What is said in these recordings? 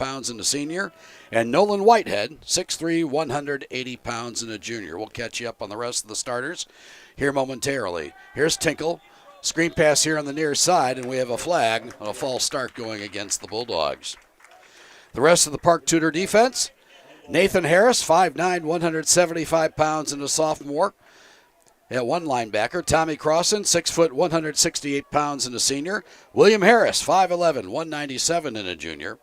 pounds and a senior. And Nolan Whitehead, 6'3", 180 pounds and a junior. We'll catch you up on the rest of the starters here momentarily. Here's Tinkle. Screen pass here on the near side, and we have a flag on a false start going against the Bulldogs. The rest of the Park Tudor defense, Nathan Harris, 5'9", 175 pounds and a sophomore. At one linebacker, Tommy Crossan, 6 foot, 168 pounds and a senior. William Harris, 5'11", 197 and a junior.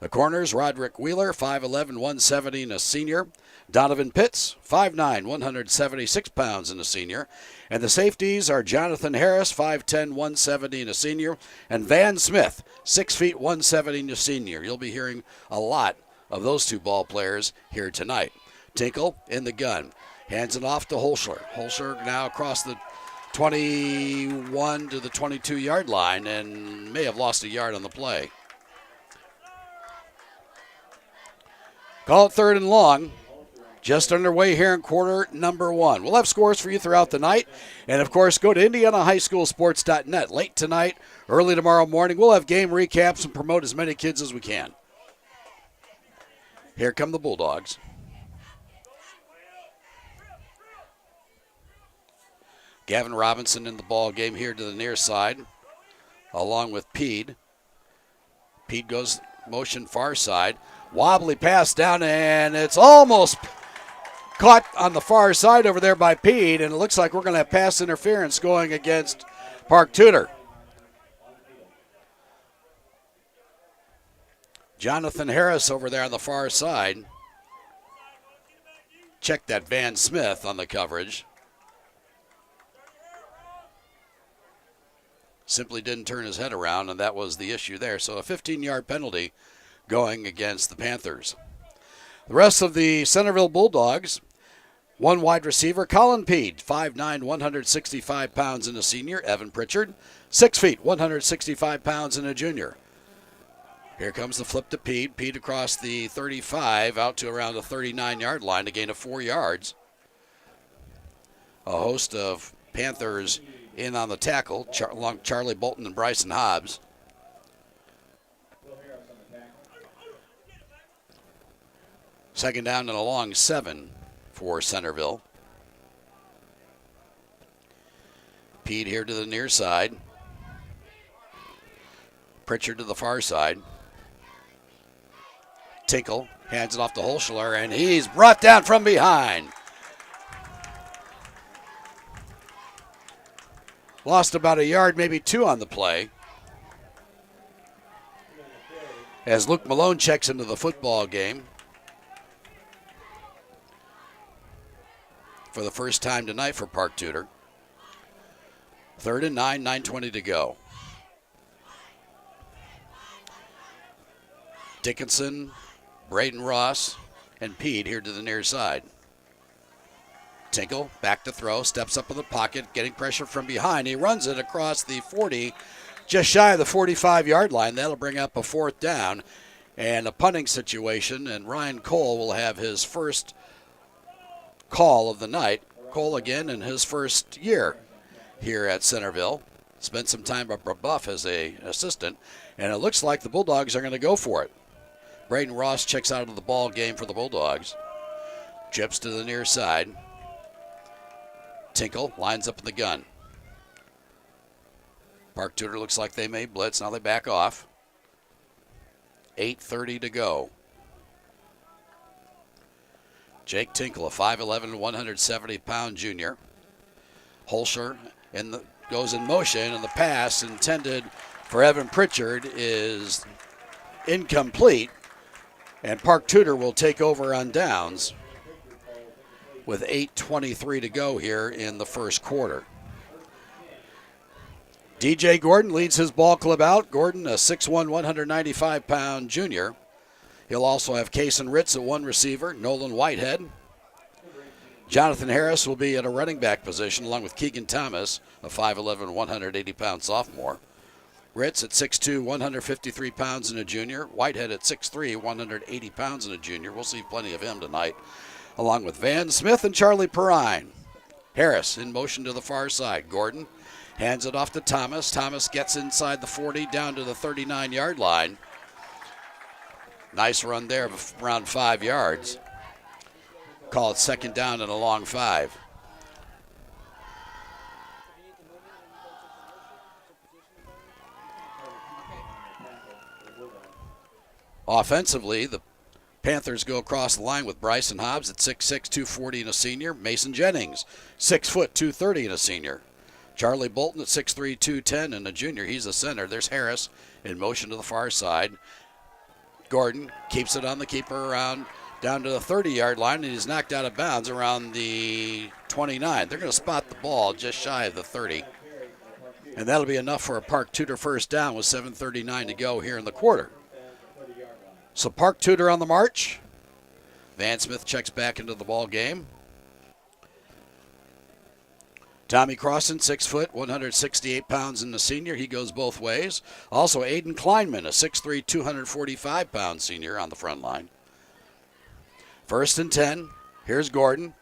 The corners, Roderick Wheeler, 5'11", 170 and a senior. Donovan Pitts, 5'9", 176 pounds and a senior. And the safeties are Jonathan Harris, 5'10", 170 and a senior. And Van Smith, 6 feet, 170 and a senior. You'll be hearing a lot of those two ball players here tonight. Tinkle in the gun. Hands it off to Holschler. Holschler now across the 21 to the 22-yard line and may have lost a yard on the play. Call it 3rd and long. Just underway here in quarter number 1. We'll have scores for you throughout the night. And, of course, go to IndianaHighSchoolSports.net. Late tonight, early tomorrow morning, we'll have game recaps and promote as many kids as we can. Here come the Bulldogs. Gavin Robinson in the ball game here to the near side, along with Peed. Peed goes motion far side. Wobbly pass down, and it's almost caught on the far side over there by Peed, and it looks like we're going to have pass interference going against Park Tudor. Jonathan Harris over there on the far side. Check that Van Smith on the coverage. Simply didn't turn his head around, and that was the issue there. So a 15-yard penalty going against the Panthers. The rest of the Centerville Bulldogs, one wide receiver, Colin Peed, 5'9", 165 pounds and a senior. Evan Pritchard, 6 feet, 165 pounds and a junior. Here comes the flip to Peed. Peed across the 35 out to around the 39-yard line to gain of 4 yards. A host of Panthers in on the tackle, along Charlie Bolton and Bryson Hobbs. Second down and a long 7 for Centerville. Peed here to the near side. Pritchard to the far side. Tinkle hands it off to Holschler, and he's brought down from behind. Lost about a yard, maybe 2 on the play. As Luke Malone checks into the football game for the first time tonight for Park Tudor. 3rd and 9, 9:20 to go. Dickinson, Braden Ross, and Peed here to the near side. Tinkle, back to throw, steps up in the pocket, getting pressure from behind. He runs it across the 40, just shy of the 45-yard line. That'll bring up a 4th down and a punting situation, and Ryan Cole will have his first call of the night. Cole again in his first year here at Centerville. Spent some time up at Buff as an assistant, and it looks like the Bulldogs are going to go for it. Braden Ross checks out of the ball game for the Bulldogs. Chips to the near side. Tinkle lines up in the gun. Park Tudor looks like they may blitz. Now they back off. 8:30 to go. Jake Tinkle, a 5'11", 170-pound junior. Holschler goes in motion, and the pass intended for Evan Pritchard is incomplete. And Park Tudor will take over on downs with 8:23 to go here in the first quarter. DJ Gordon leads his ball club out. Gordon, a 6'1", 195-pound junior. He'll also have Kason Ritz at one receiver, Nolan Whitehead. Jonathan Harris will be at a running back position along with Keegan Thomas, a 5'11", 180-pound sophomore. Ritz at 6'2", 153 pounds and a junior. Whitehead at 6'3", 180 pounds and a junior. We'll see plenty of him tonight, along with Van Smith and Charlie Perrine. Harris in motion to the far side. Gordon hands it off to Thomas. Thomas gets inside the 40 down to the 39-yard line. Nice run there of around 5 yards. Call it second down and a long 5. Offensively, the Panthers go across the line with Bryson Hobbs at 6'6", 240 and a senior. Mason Jennings, 6 foot, 230 and a senior. Charlie Bolton at 6'3", 210 and a junior. He's the center. There's Harris in motion to the far side. Gordon keeps it on the keeper around down to the 30-yard line, and he's knocked out of bounds around the 29. They're going to spot the ball just shy of the 30. And that'll be enough for a Park Tudor first down with 7:39 to go here in the quarter. So Park Tudor on the march. Van Smith checks back into the ball game. Tommy Crossan, 6 foot, 168 pounds, and the senior. He goes both ways. Also, Aiden Kleinman, a 6'3", 245-pound senior on the front line. 1st and 10. Here's Gordon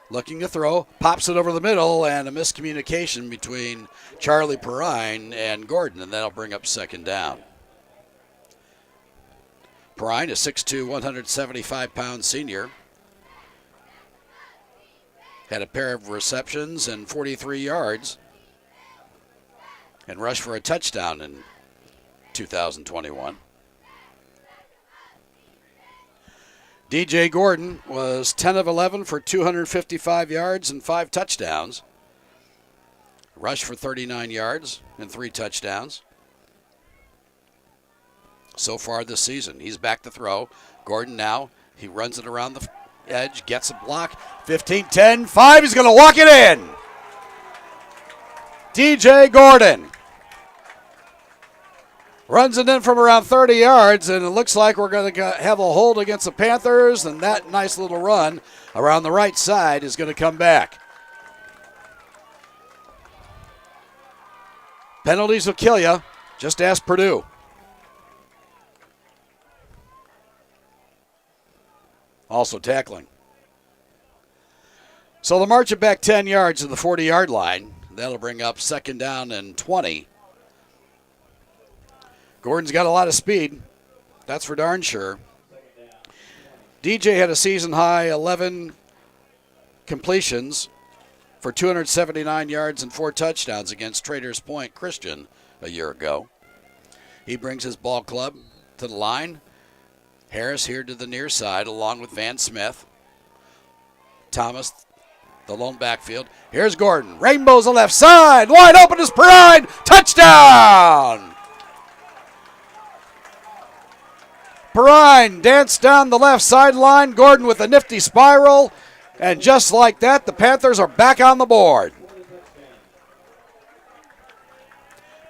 looking to throw. Pops it over the middle, and a miscommunication between Charlie Perrine and Gordon, and that'll bring up second down. Perrine, a 6'2", 175-pound senior. Had a pair of receptions and 43 yards and rushed for a touchdown in 2021. DJ Gordon was 10 of 11 for 255 yards and 5 touchdowns. Rushed for 39 yards and 3 touchdowns. So far this season. He's back to throw. Gordon now, he runs it around the edge, gets a block. 15, 10, 5. He's going to walk it in. DJ Gordon runs it in from around 30 yards, and it looks like we're going to have a hold against the Panthers, and that nice little run around the right side is going to come back. Penalties will kill you. Just ask Purdue. Also tackling. So the march it back 10 yards to the 40-yard line. That'll bring up second down and 20. Gordon's got a lot of speed. That's for darn sure. DJ had a season-high 11 completions for 279 yards and 4 touchdowns against Traders Point Christian a year ago. He brings his ball club to the line. Harris here to the near side along with Van Smith. Thomas, the lone backfield. Here's Gordon. Rainbows the left side. Wide open is Perrine. Touchdown! Perrine danced down the left sideline. Gordon with a nifty spiral. And just like that, the Panthers are back on the board.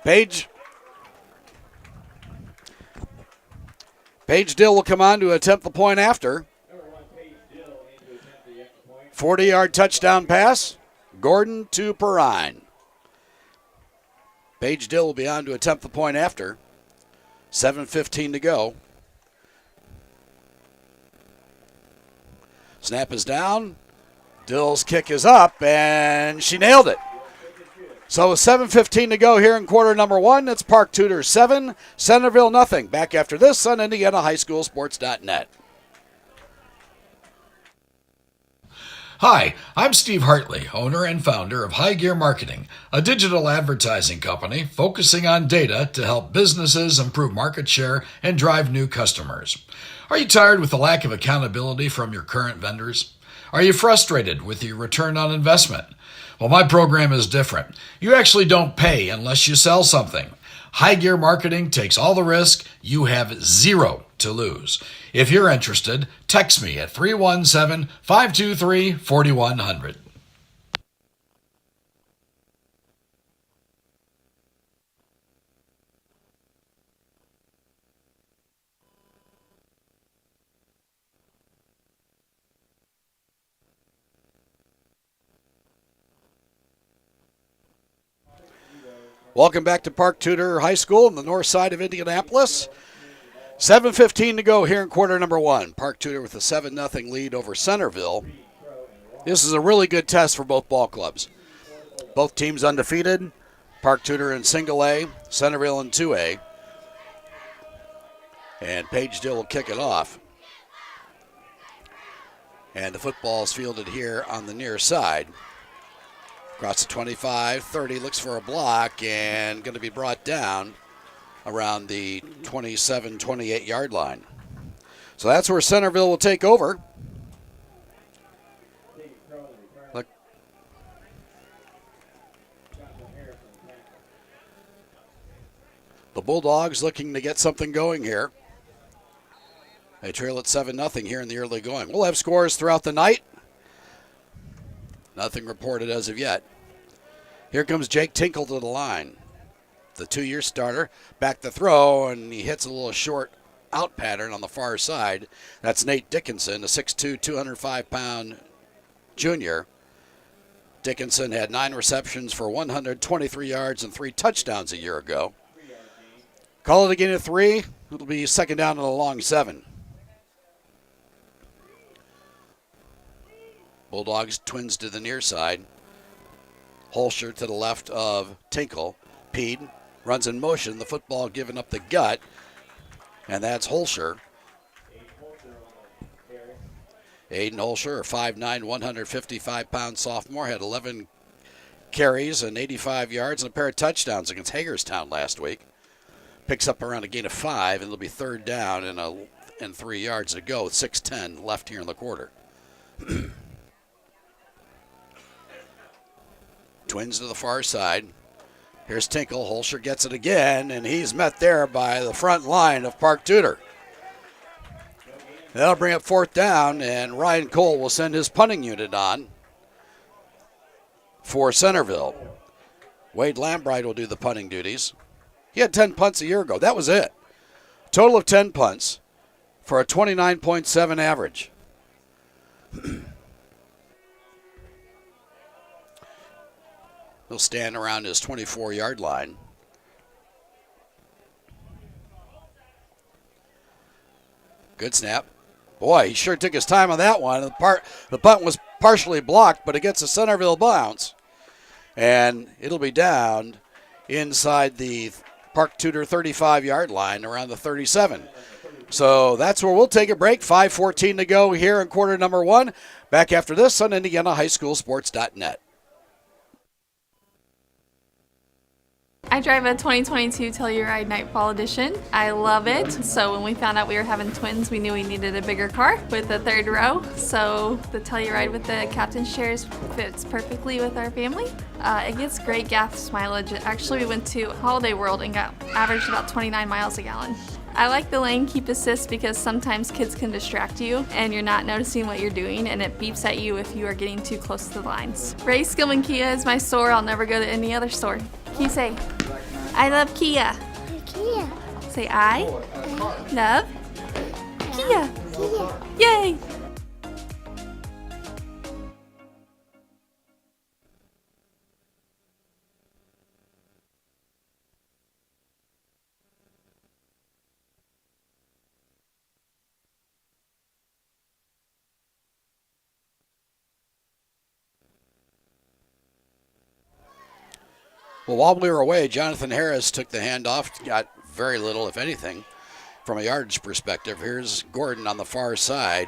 Paige Dill will come on to attempt the point after. 40-yard touchdown pass. Gordon to Perrine. Paige Dill will be on to attempt the point after. 7:15 to go. Snap is down. Dill's kick is up, and she nailed it. So with 7:15 to go here in quarter number 1, it's Park Tudor 7, Centerville nothing. Back after this on IndianaHighSchoolSports.net. Hi, I'm Steve Hartley, owner and founder of High Gear Marketing, a digital advertising company focusing on data to help businesses improve market share and drive new customers. Are you tired with the lack of accountability from your current vendors? Are you frustrated with your return on investment? Well, my program is different. You actually don't pay unless you sell something. High Gear Marketing takes all the risk. You have zero to lose. If you're interested, text me at 317-523-4100. Welcome back to Park Tudor High School on the north side of Indianapolis. 7:15 to go here in quarter number 1. Park Tudor with a 7-0 lead over Centerville. This is a really good test for both ball clubs. Both teams undefeated. Park Tudor in single A, Centerville in 2A. And Paige Dill will kick it off. And the football is fielded here on the near side. Across the 25, 30, looks for a block and going to be brought down around the 27, 28 yard line. So that's where Centerville will take over. Look. The Bulldogs looking to get something going here. They trail at 7-0 here in the early going. We'll have scores throughout the night. Nothing reported as of yet. Here comes Jake Tinkle to the line. The 2-year starter. Back to throw, and he hits a little short out pattern on the far side. That's Nate Dickinson, a 6'2", 205-pound junior. Dickinson had 9 receptions for 123 yards and 3 touchdowns a year ago. Call it a gain of 3. It'll be second down and a long 7. Bulldogs twins to the near side. Holscher to the left of Tinkle. Pede runs in motion. The football giving up the gut. And that's Holscher. Aiden Holscher, a 5'9", 155-pound sophomore, had 11 carries and 85 yards and a pair of touchdowns against Hagerstown last week. Picks up around a gain of 5, and it'll be third down and 3 yards to go with 6:10 left here in the quarter. Twins to the far side. Here's Tinkle. Holscher gets it again, and he's met there by the front line of Park Tudor. That'll bring up fourth down, and Ryan Cole will send his punting unit on for Centerville. Wade Lambright will do the punting duties. He had 10 punts a year ago. That was it. Total of 10 punts for a 29.7 average. He'll stand around his 24-yard line. Good snap. Boy, he sure took his time on that one. The punt was partially blocked, but it gets a Centerville bounce. And it'll be down inside the Park Tudor 35-yard line around the 37. So that's where we'll take a break. 5:14 to go here in quarter number 1. Back after this on IndianaHighSchoolSports.net. I drive a 2022 Telluride Nightfall Edition. I love it. So when we found out we were having twins, we knew we needed a bigger car with a third row. So the Telluride with the captain's chairs fits perfectly with our family. It gets great gas mileage. Actually, we went to Holiday World and got averaged about 29 miles a gallon. I like the lane keep assist because sometimes kids can distract you and you're not noticing what you're doing, and it beeps at you if you are getting too close to the lines. Ray Skillman Kia is my store. I'll never go to any other store. Can you say, I love Kia? Kia. Say, I love Kia. Kia. Yay! Well, while we were away, Jonathan Harris took the handoff, got very little, if anything, from a yardage perspective. Here's Gordon on the far side,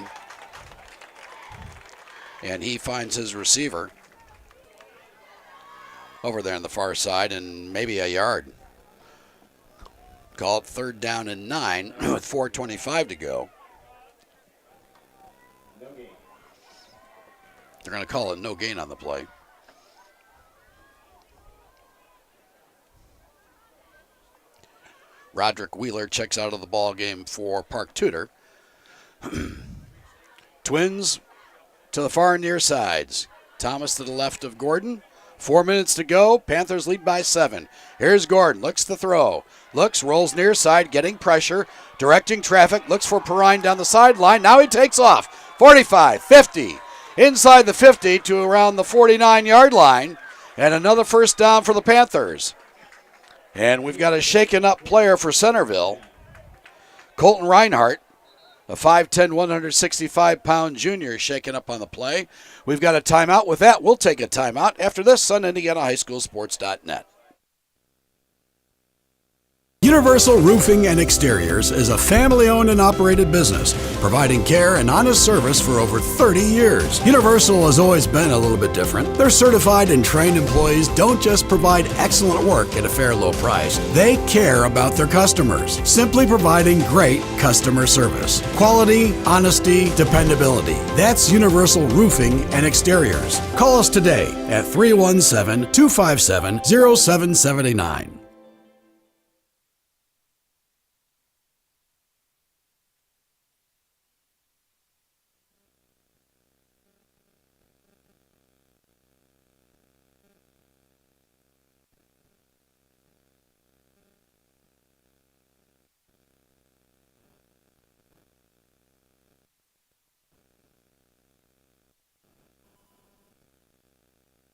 and he finds his receiver over there on the far side and maybe a yard. Call it third down and 9 with 4:25 to go. They're going to call it no gain on the play. Roderick Wheeler checks out of the ball game for Park Tudor. Twins to the far near sides. Thomas to the left of Gordon. 4 minutes to go. Panthers lead by 7. Here's Gordon. Looks to throw. Looks, rolls near side, getting pressure, directing traffic. Looks for Perrine down the sideline. Now he takes off. 45, 50. Inside the 50 to around the 49-yard line. And another first down for the Panthers. And we've got a shaken-up player for Centerville, Colton Reinhardt, a 5'10", 165-pound junior, shaken up on the play. We've got a timeout. With that, we'll take a timeout after this on IndianaHighSchoolSports.net. Universal Roofing and Exteriors is a family-owned and operated business, providing care and honest service for over 30 years. Universal has always been a little bit different. Their certified and trained employees don't just provide excellent work at a fair low price. They care about their customers, simply providing great customer service. Quality, honesty, dependability. That's Universal Roofing and Exteriors. Call us today at 317-257-0779.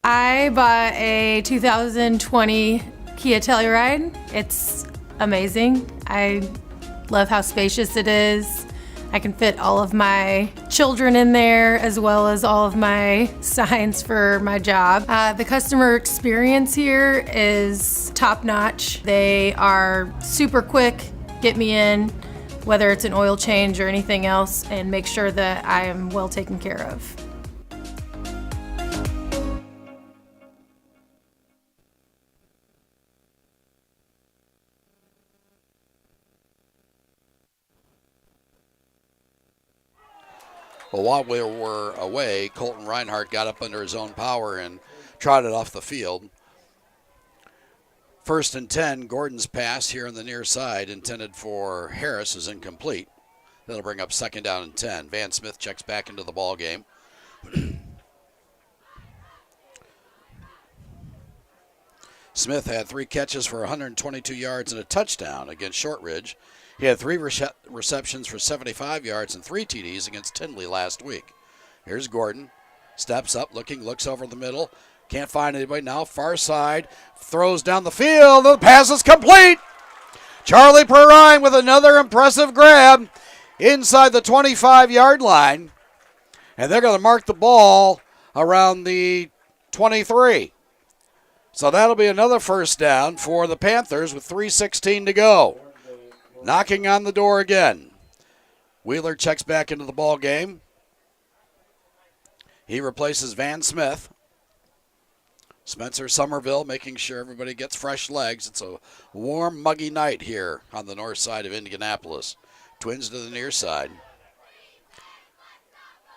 I bought a 2020 Kia Telluride. It's amazing. I love how spacious it is. I can fit all of my children in there as well as all of my signs for my job. The customer experience here is top notch. They are super quick, get me in, whether it's an oil change or anything else, and make sure that I am well taken care of. Well, while we were away, Colton Reinhardt got up under his own power and trotted off the field. 1st and 10, Gordon's pass here on the near side intended for Harris is incomplete. That'll bring up 2nd down and 10. Van Smith checks back into the ball game. Smith had 3 catches for 122 yards and a touchdown against Shortridge. He had 3 receptions for 75 yards and 3 TDs against Tindley last week. Here's Gordon. Steps up, looks over the middle. Can't find anybody now. Far side. Throws down the field. The pass is complete. Charlie Perrine with another impressive grab inside the 25-yard line. And they're going to mark the ball around the 23. So that'll be another 1st down for the Panthers with 3:16 to go. Knocking on the door again. Wheeler checks back into the ball game. He replaces Van Smith. Spencer Somerville making sure everybody gets fresh legs. It's a warm, muggy night here on the north side of Indianapolis. Twins to the near side.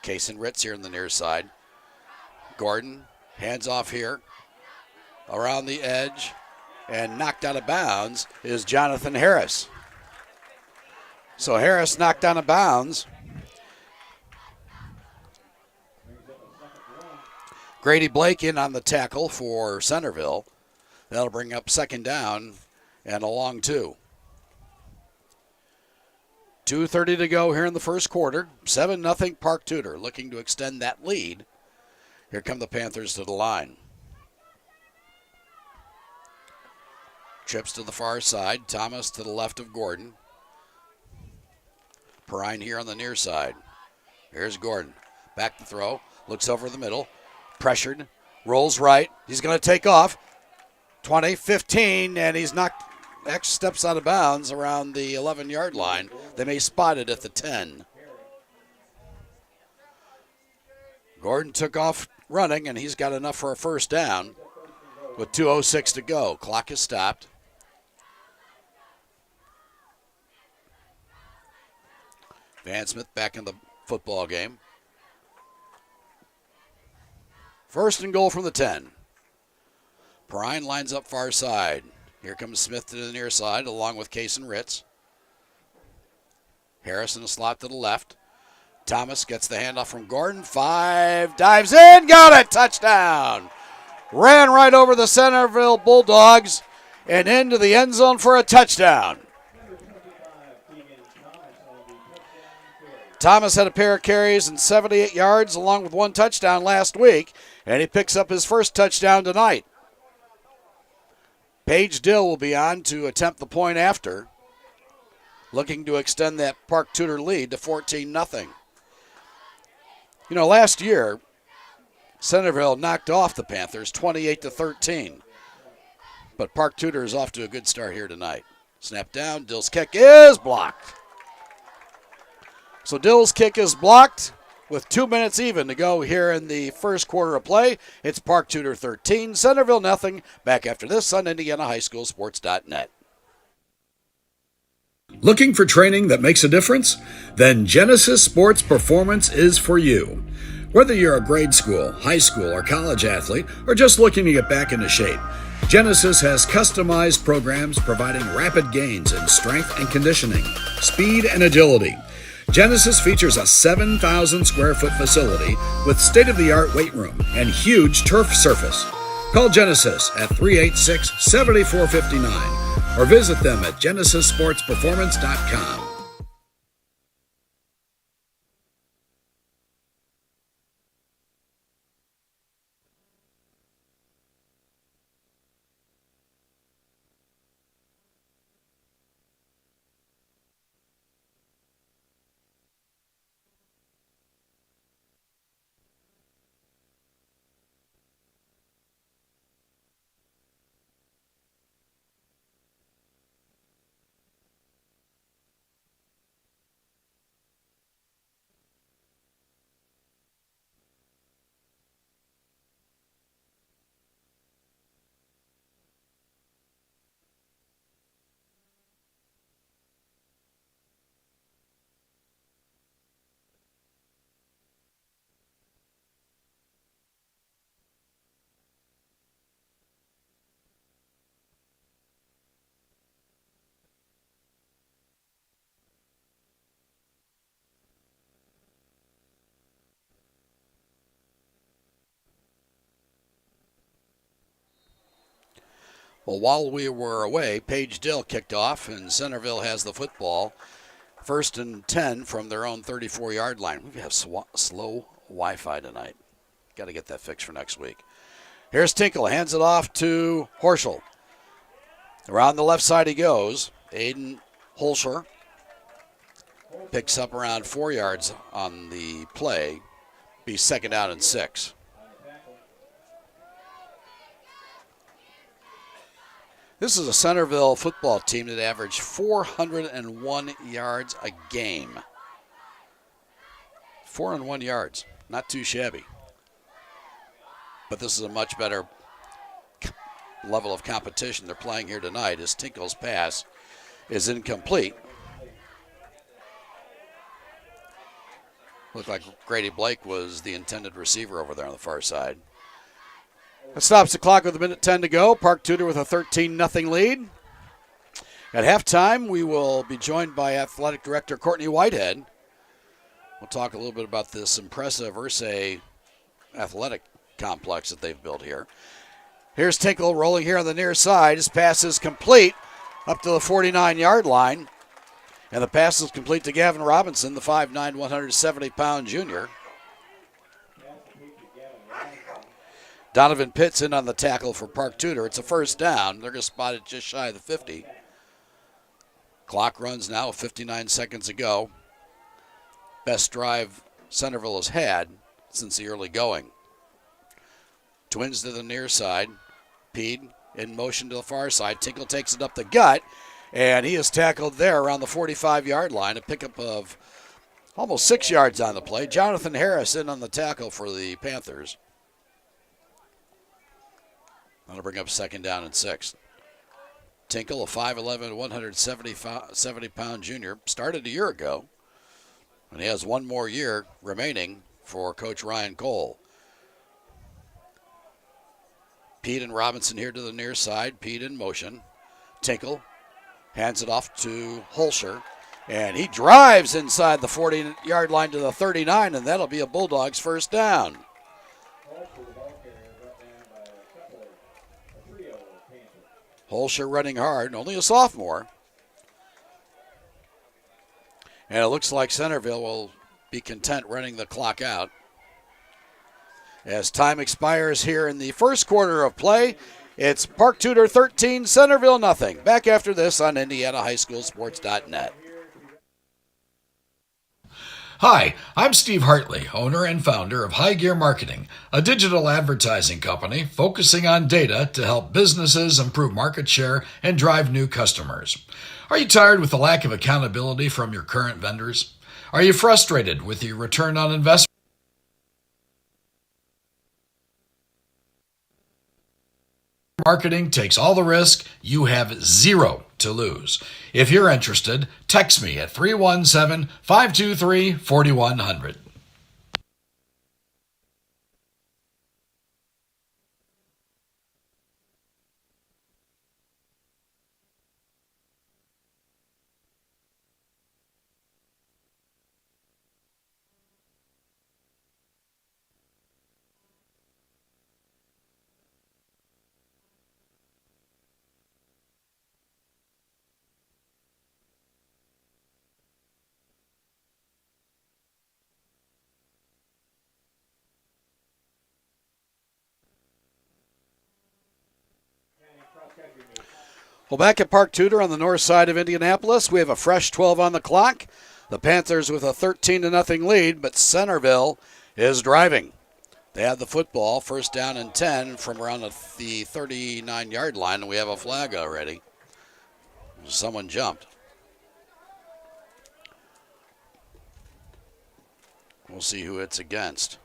Case and Ritz here on the near side. Gordon, hands off here. Around the edge and knocked out of bounds is Jonathan Harris. So Harris knocked out of bounds. Grady Blake in on the tackle for Centerville. That'll bring up 2nd down and a long 2. 2:30 to go here in the first quarter. 7-0 Park Tudor looking to extend that lead. Here come the Panthers to the line. Trips to the far side. Thomas to the left of Gordon. Perrine here on the near side. Here's Gordon. Back to throw. Looks over the middle. Pressured. Rolls right. He's going to take off. 20, 15, and he's knocked X steps out of bounds around the 11-yard line. They may spot it at the 10. Gordon took off running, and he's got enough for a 1st down with 2:06 to go. Clock is stopped. Van Smith back in the football game. 1st and goal from the 10. Perrine lines up far side. Here comes Smith to the near side along with Case and Ritz. Harris in a slot to the left. Thomas gets the handoff from Gordon. 5, dives in, got it, touchdown. Ran right over the Centerville Bulldogs and into the end zone for a touchdown. Thomas had a pair of carries and 78 yards along with 1 touchdown last week, and he picks up his 1st touchdown tonight. Paige Dill will be on to attempt the point after, looking to extend that Park Tudor lead to 14-0. You know, last year, Centerville knocked off the Panthers 28-13, but Park Tudor is off to a good start here tonight. Snap down. Dill's kick is blocked. So Dill's kick is blocked with 2 minutes even to go here in the first quarter of play. It's Park Tudor 13, Centerville nothing. Back after this on IndianaHighSchoolSports.net. Looking for training that makes a difference? Then Genesis Sports Performance is for you. Whether you're a grade school, high school, or college athlete, or just looking to get back into shape, Genesis has customized programs providing rapid gains in strength and conditioning, speed and agility. Genesis features a 7,000 square foot facility with state-of-the-art weight room and huge turf surface. Call Genesis at 386-7459 or visit them at genesissportsperformance.com. Well, while we were away, Paige Dill kicked off, and Centerville has the football. 1st and 10 from their own 34-yard line. We have slow Wi-Fi tonight. Got to get that fixed for next week. Here's Tinkle, hands it off to Horschel. Around the left side he goes. Aiden Holscher picks up around 4 yards on the play. Be 2nd down and 6. This is a Centerville football team that averaged 401 yards a game. 401 yards, not too shabby. But this is a much better level of competition they're playing here tonight as Tinkle's pass is incomplete. Looked like Grady Blake was the intended receiver over there on the far side. That stops the clock with 1:10 to go. Park Tudor with a 13-0 lead. At halftime, we will be joined by Athletic Director Courtney Whitehead. We'll talk a little bit about this impressive Ursay athletic complex that they've built here. Here's Tinkle rolling here on the near side. His pass is complete up to the 49-yard line. And the pass is complete to Gavin Robinson, the 5'9", 170-pound junior. Donovan Pitts in on the tackle for Park Tudor. It's a 1st down. They're going to spot it just shy of the 50. Clock runs now, 59 seconds to go. Best drive Centerville has had since the early going. Twins to the near side. Pede in motion to the far side. Tinkle takes it up the gut, and he is tackled there around the 45-yard line. A pickup of almost 6 yards on the play. Jonathan Harris in on the tackle for the Panthers. That'll bring up 2nd down and 6. Tinkle, a 5'11", 170-pound junior, started a year ago, and he has 1 more year remaining for Coach Ryan Cole. Pete and Robinson here to the near side. Pete in motion. Tinkle hands it off to Holscher, and he drives inside the 40-yard line to the 39, and that'll be a Bulldogs 1st down. Holscher running hard, only a sophomore. And it looks like Centerville will be content running the clock out. As time expires here in the first quarter of play, it's Park Tudor 13, Centerville nothing. Back after this on IndianaHighSchoolSports.net. Hi, I'm Steve Hartley, owner and founder of High Gear Marketing, a digital advertising company focusing on data to help businesses improve market share and drive new customers. Are you tired with the lack of accountability from your current vendors? Are you frustrated with your return on investment? Marketing takes all the risk. You have zero to lose. If you're interested, text me at 317-523-4100. Well, back at Park Tudor on the north side of Indianapolis, we have a fresh 12 on the clock. The Panthers with a 13-0 lead, but Centerville is driving. They have the football, first down and 10 from around the 39-yard line, and we have a flag already. Someone jumped. We'll see who it's against.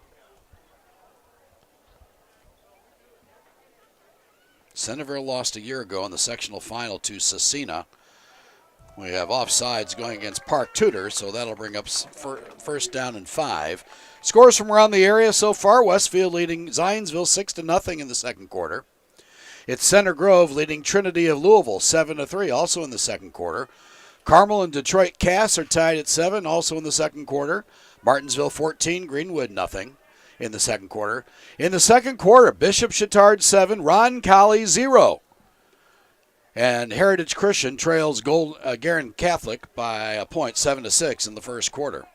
Centerville lost a year ago in the sectional final to Cecina. We have offsides going against Park Tudor, so that'll bring up first down and 5. Scores from around the area so far: Westfield leading Zionsville 6-0 in the second quarter. It's Center Grove leading Trinity of Louisville 7-3, also in the second quarter. Carmel and Detroit Cass are tied at 7, also in the second quarter. Martinsville 14, Greenwood 0 in the second quarter. In the second quarter, Bishop Chittard 7, Ron Colley 0. And Heritage Christian trails Garin Catholic by a point, 7-6 in the first quarter.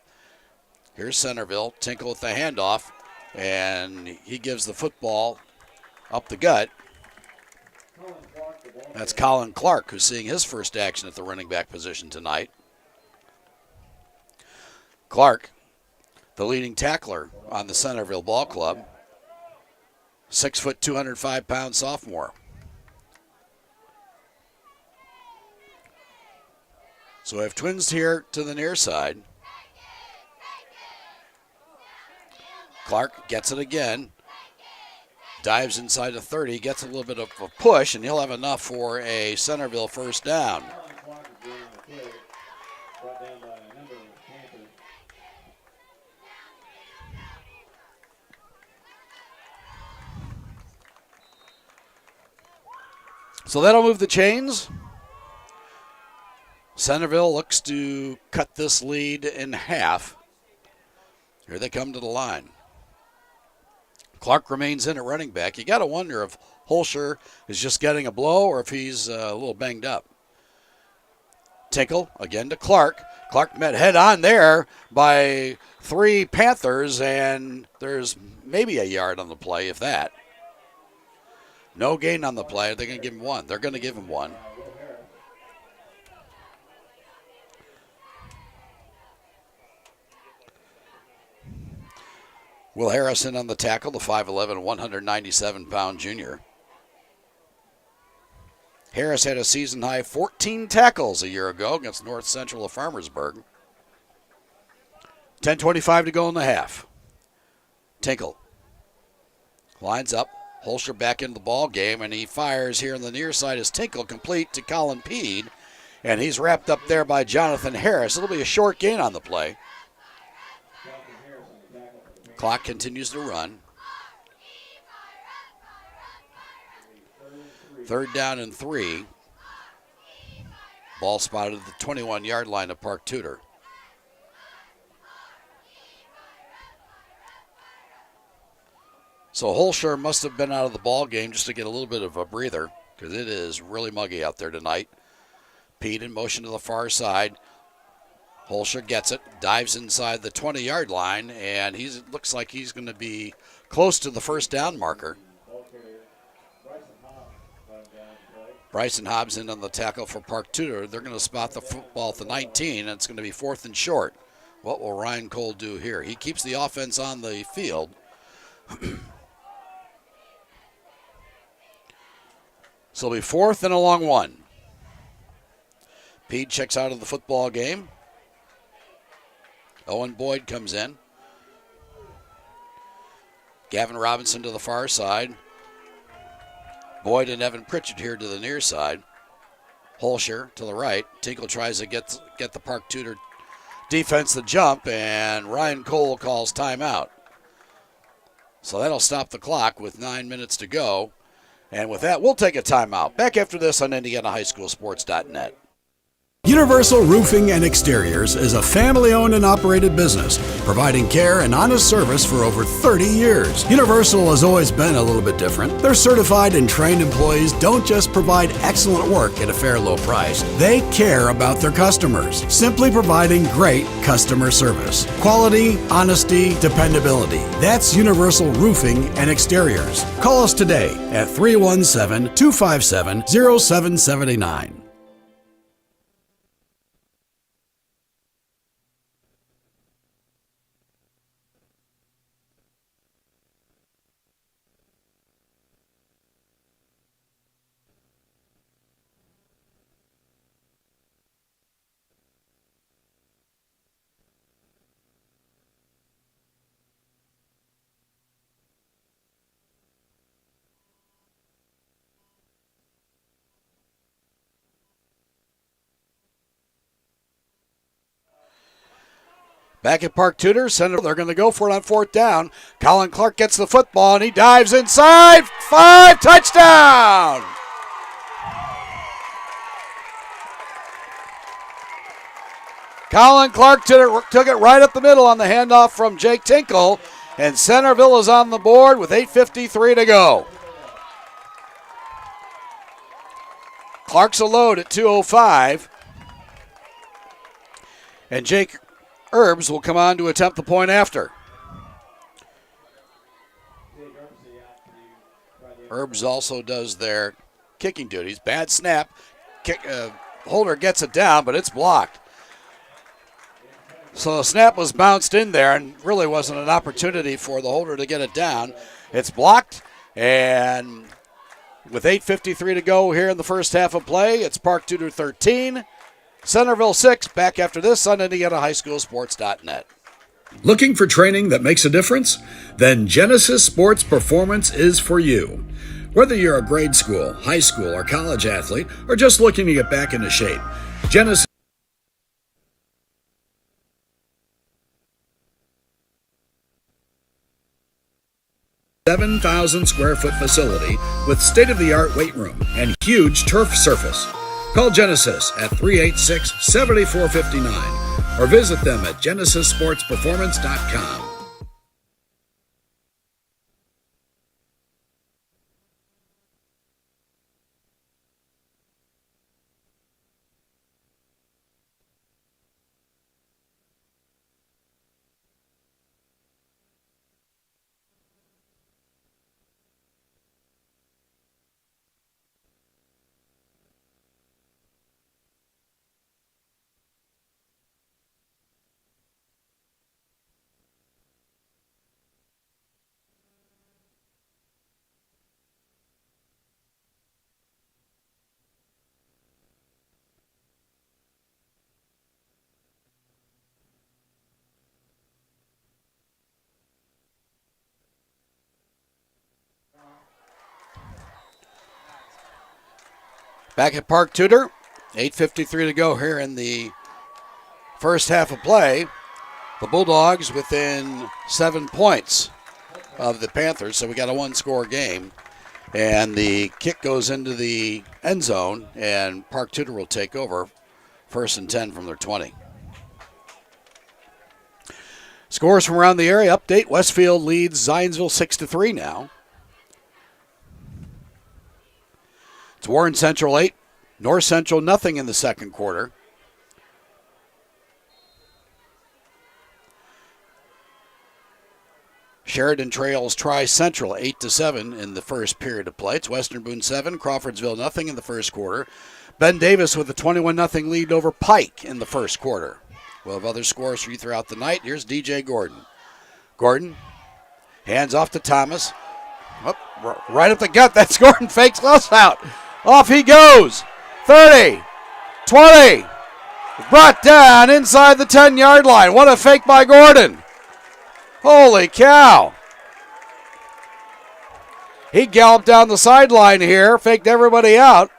Here's Centerville. Tinkle with the handoff, and he gives the football up the gut. That's Colin Clark, who's seeing his first action at the running back position tonight. Clark, the leading tackler on the Centerville Ball Club, 6 foot, 205-pound sophomore. So we have Twins here to the near side. Clark gets it again. Dives inside the 30, gets a little bit of a push, and he'll have enough for a Centerville first down. So that'll move the chains. Centerville looks to cut this lead in half. Here they come to the line. Clark remains in at running back. You got to wonder if Holscher is just getting a blow or if he's a little banged up. Tinkle again to Clark. Clark met head on there by 3 Panthers, and there's maybe a yard on the play, if that. No gain on the play. They're going to give him 1. They're going to give him 1. Will Harrison on the tackle, the 5'11", 197-pound junior. Harris had a season-high 14 tackles a year ago against North Central of Farmersburg. 10:25 to go in the half. Tinkle lines up. Holscher back into the ball game, and he fires here on the near side as Tinkle complete to Colin Peed, and he's wrapped up there by Jonathan Harris. It'll be a short gain on the play. Clock continues to run. 3rd down and 3. Ball spotted at the 21-yard line of Park Tudor. So Holscher must have been out of the ball game just to get a little bit of a breather, because it is really muggy out there tonight. Pete in motion to the far side. Holscher gets it, dives inside the 20-yard line, and looks like he's going to be close to the first down marker. Bryson Hobbs in on the tackle for Park Tudor. They're going to spot the football at the 19, and it's going to be 4th and short. What will Ryan Cole do here? He keeps the offense on the field. So it'll be 4th and a long 1. Pede checks out of the football game. Owen Boyd comes in. Gavin Robinson to the far side. Boyd and Evan Pritchett here to the near side. Holscher to the right. Tinkle tries to get the Park Tudor defense to jump, and Ryan Cole calls timeout. So that'll stop the clock with 9 minutes to go. And with that, we'll take a timeout. Back after this on IndianaHighSchoolSports.net. Universal Roofing and Exteriors is a family-owned and operated business, providing care and honest service for over 30 years. Universal has always been a little bit different. Their certified and trained employees don't just provide excellent work at a fair low price. They care about their customers, simply providing great customer service. Quality, honesty, dependability. That's Universal Roofing and Exteriors. Call us today at 317-257-0779. Back at Park Tudor, Centerville, they're going to go for it on fourth down. Colin Clark gets the football, and he dives inside. 5, touchdown! Colin Clark took it right up the middle on the handoff from Jake Tinkle, and Centerville is on the board with 8:53 to go. Clark's a load at 2:05, and Jake Herbs will come on to attempt the point after. Herbs also does their kicking duties. Bad snap. Holder gets it down, but it's blocked. So the snap was bounced in there and really wasn't an opportunity for the holder to get it down. It's blocked, and with 8:53 to go here in the first half of play, it's Park Tudor 13. Centerville 6, back after this on IndianaHighSchoolSports.net. Looking for training that makes a difference? Then Genesis Sports Performance is for you. Whether you're a grade school, high school, or college athlete, or just looking to get back into shape, Genesis 7,000 square foot facility with state-of-the-art weight room and huge turf surface. Call Genesis at 386-7459 or visit them at GenesisSportsPerformance.com. Back at Park Tudor, 8:53 to go here in the first half of play. The Bulldogs within 7 points of the Panthers, so we got a one-score game. And the kick goes into the end zone, and Park Tudor will take over 1st and 10 from their 20. Scores from around the area. Update, Westfield leads Zionsville 6-3 now. It's Warren Central 8, North Central nothing in the second quarter. Sheridan trails Tri-Central 8-7 in the first period of play. It's Western Boone 7, Crawfordsville nothing in the first quarter. Ben Davis with a 21-0 lead over Pike in the first quarter. We'll have other scores for you throughout the night. Here's DJ Gordon. Gordon, hands off to Thomas. Oh, right up the gut. That's Gordon, fakes close out. Off he goes. 30, 20, Brought down inside the 10-yard line. What a fake by Gordon. Holy cow. He galloped down the sideline here, faked everybody out.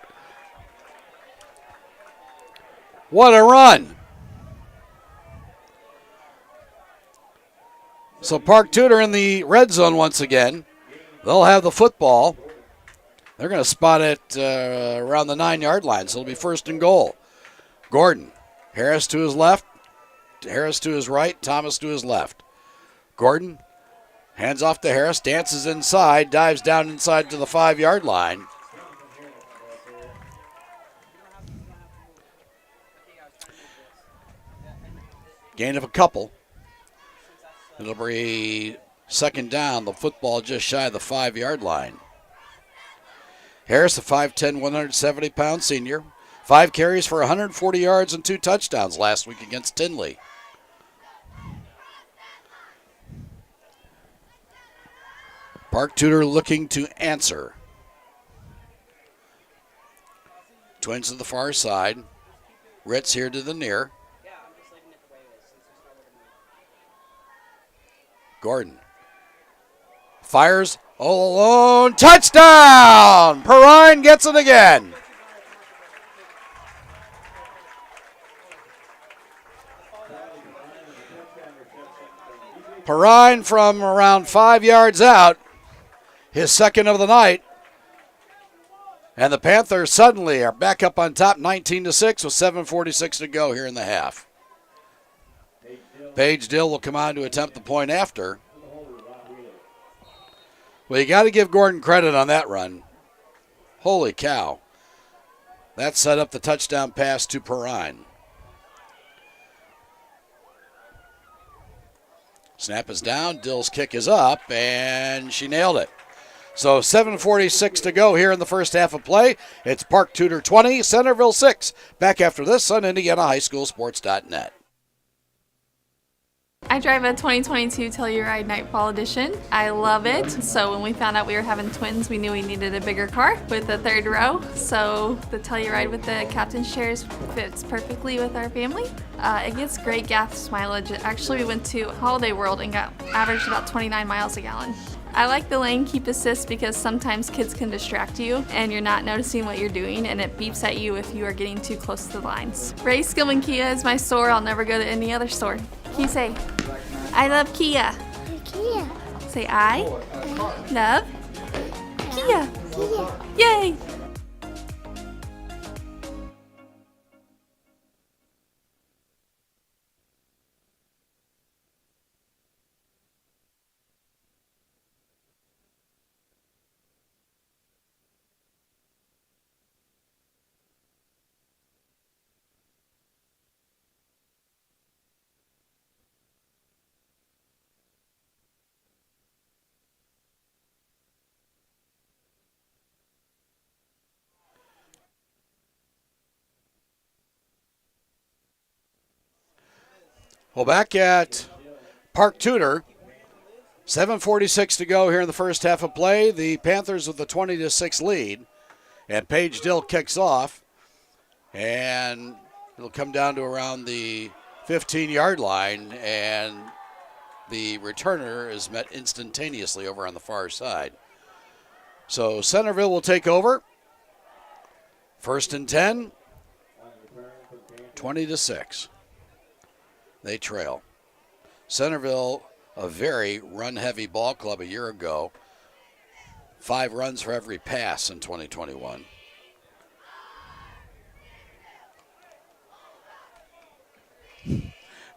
What a run. So Park Tudor in the red zone once again. They'll have the football. They're going to spot it around the 9-yard line, so it'll be first and goal. Gordon. Harris to his left. Harris to his right. Thomas to his left. Gordon hands off to Harris. Dances inside. Dives down inside to the 5-yard line. Gain of a couple. It'll be second down. The football just shy of the 5-yard line. Harris, a 5'10", 170-pound senior. 5 carries for 140 yards and 2 touchdowns last week against Tinley. Park Tudor looking to answer. Twins to the far side. Ritz here to the near. Gordon fires all alone. Touchdown! Perrine gets it again. Perrine from around 5 yards out. His second of the night. And the Panthers suddenly are back up on top 19-6 with 7:46 to go here in the half. Paige Dill will come on to attempt the point after. Well, you got to give Gordon credit on that run. Holy cow. That set up the touchdown pass to Perrine. Snap is down. Dill's kick is up, and she nailed it. So 7:46 to go here in the first half of play. It's Park Tudor 20, Centerville 6. Back after this on IndianaHighSchoolSports.net. I drive a 2022 Telluride Nightfall Edition. I love it. So when we found out we were having twins, we knew we needed a bigger car with a third row. So the Telluride with the captain's chairs fits perfectly with our family. It gets great gas mileage. Actually, we went to Holiday World and got averaged about 29 miles a gallon. I like the lane keep assist because sometimes kids can distract you and you're not noticing what you're doing, and it beeps at you if you are getting too close to the lines. Ray Skillman Kia is my store. I'll never go to any other store. Can you say, I love Kia? Kia. Say, I love Kia. Yay! Well, back at Park Tudor, 7:46 to go here in the first half of play. The Panthers with the 20-6 lead, and Paige Dill kicks off, and it'll come down to around the 15-yard line, and the returner is met instantaneously over on the far side. So Centerville will take over. First and 10, 20-6. They trail. Centerville, a very run-heavy ball club a year ago. 5 runs for every pass in 2021.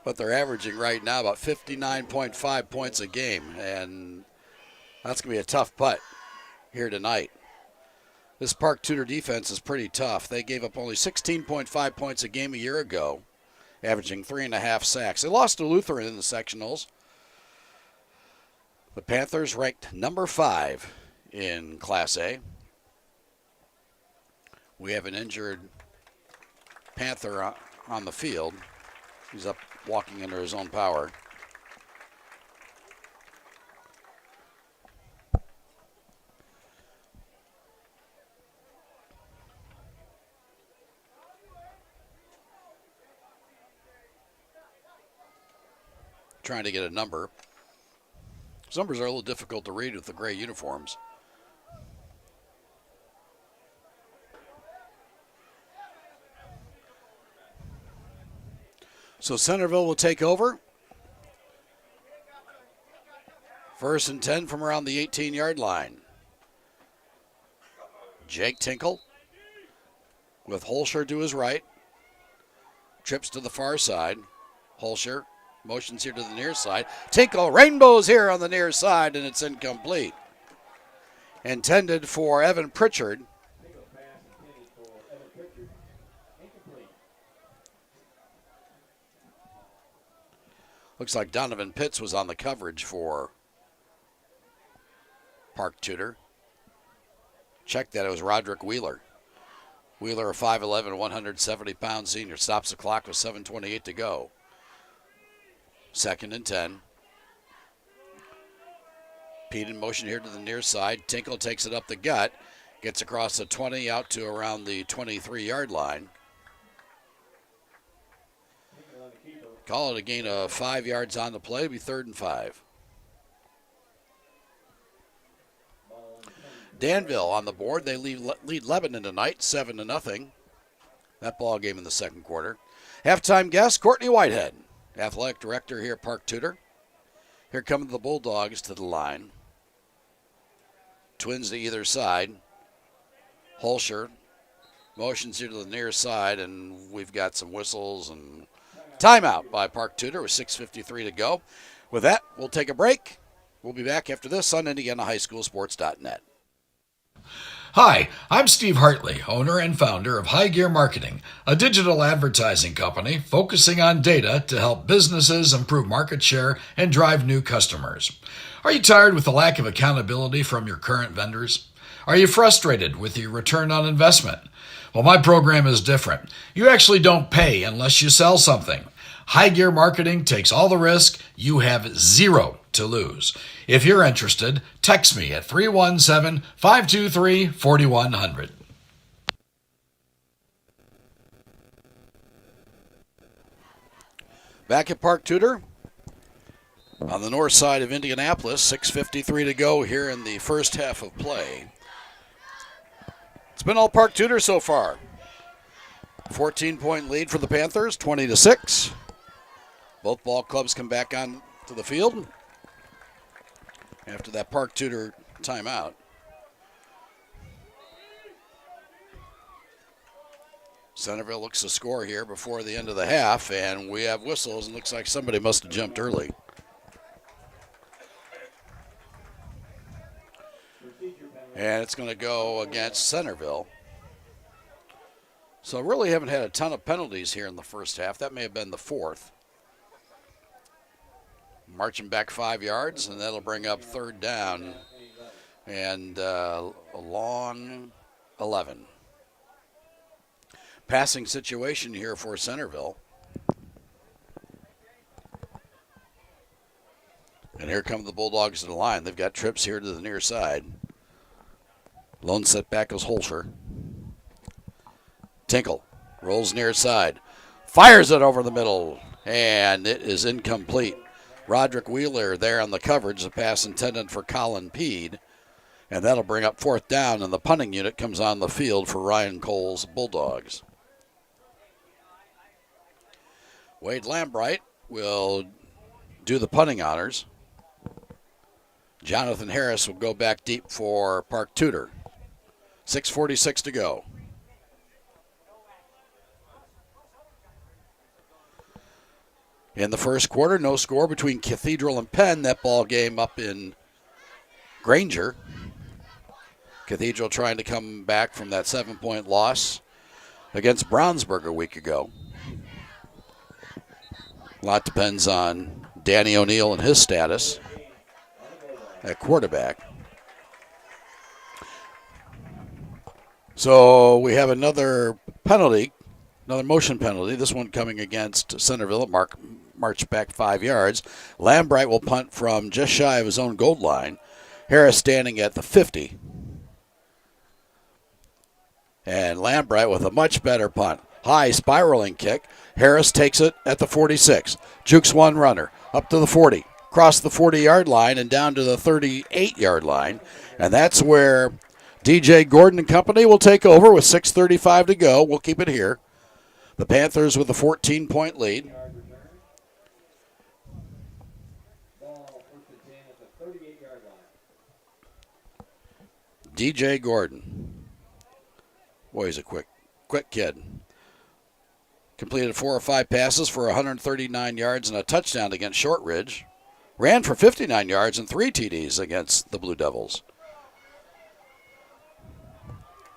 But they're averaging right now about 59.5 points a game, and that's going to be a tough putt here tonight. This Park Tudor defense is pretty tough. They gave up only 16.5 points a game a year ago, averaging 3.5 sacks. They lost to Lutheran in the sectionals. The Panthers ranked number 5 in Class A. We have an injured Panther on the field. He's up walking under his own power. trying to get a number. Those numbers are a little difficult to read with the gray uniforms. So Centerville will take over. 1st and 10 from around the 18-yard line. Jake Tinkle with Holscher to his right. Trips to the far side. Holscher motions here to the near side. Tinkle rainbows here on the near side, and it's incomplete. Intended for Evan Pritchard. Looks like Donovan Pitts was on the coverage for Park Tudor. Check that, it was Roderick Wheeler. Wheeler, a 5'11", 170-pound senior, stops the clock with 7:28 to go. 2nd and 10. Pete in motion here to the near side. Tinkle takes it up the gut, gets across the 20 out to around the 23-yard line. Call it a gain of 5 yards on the play. It'll be 3rd and 5. Danville on the board. They lead Lebanon tonight, 7-0. That ball game in the second quarter. Halftime guest, Courtney Whitehead, athletic director here at Park Tudor. Here come the Bulldogs to the line. Twins to either side. Holscher motions here to the near side, and we've got some whistles and timeout by Park Tudor with 6:53 to go. With that, we'll take a break. We'll be back after this on IndianaHighSchoolSports.net. Hi, I'm Steve Hartley, owner and founder of High Gear Marketing, a digital advertising company focusing on data to help businesses improve market share and drive new customers. Are you tired with the lack of accountability from your current vendors? Are you frustrated with your return on investment? Well, my program is different. You actually don't pay unless you sell something. High Gear Marketing takes all the risk. You have zero to lose. If you're interested, text me at 317-523-4100. Back at Park Tudor on the north side of Indianapolis, 6:53 to go here in the first half of play. It's been all Park Tudor so far. 14-point lead for the Panthers, 20-6. Both ball clubs come back on to the field after that Park Tudor timeout. Centerville looks to score here before the end of the half, and we have whistles, and looks like somebody must have jumped early. And it's going to go against Centerville. So really haven't had a ton of penalties here in the first half. That may have been the fourth. Marching back 5 yards, and that'll bring up 3rd down and a long 11. Passing situation here for Centerville. And here come the Bulldogs to the line. They've got trips here to the near side. Lone setback is Holscher. Tinkle rolls near side. Fires it over the middle, and it is incomplete. Roderick Wheeler there on the coverage, the pass intended for Colin Peed. And that'll bring up 4th down, and the punting unit comes on the field for Ryan Cole's Bulldogs. Wade Lambright will do the punting honors. Jonathan Harris will go back deep for Park Tudor. 6:46 to go. In the first quarter, no score between Cathedral and Penn. That ball game up in Granger. Cathedral trying to come back from that 7-point loss against Brownsburg a week ago. A lot depends on Danny O'Neill and his status at quarterback. So we have another penalty, another motion penalty. This one coming against Centerville. March back 5 yards. Lambright will punt from just shy of his own goal line. Harris standing at the 50. And Lambright with a much better punt. High spiraling kick. Harris takes it at the 46. Jukes one runner up to the 40. Across the 40-yard line and down to the 38-yard line. And that's where DJ Gordon and company will take over with 6:35 to go. We'll keep it here. The Panthers with a 14-point lead. DJ Gordon. Boy, he's a quick kid. Completed 4 or 5 passes for 139 yards and a touchdown against Shortridge. Ran for 59 yards and 3 TDs against the Blue Devils.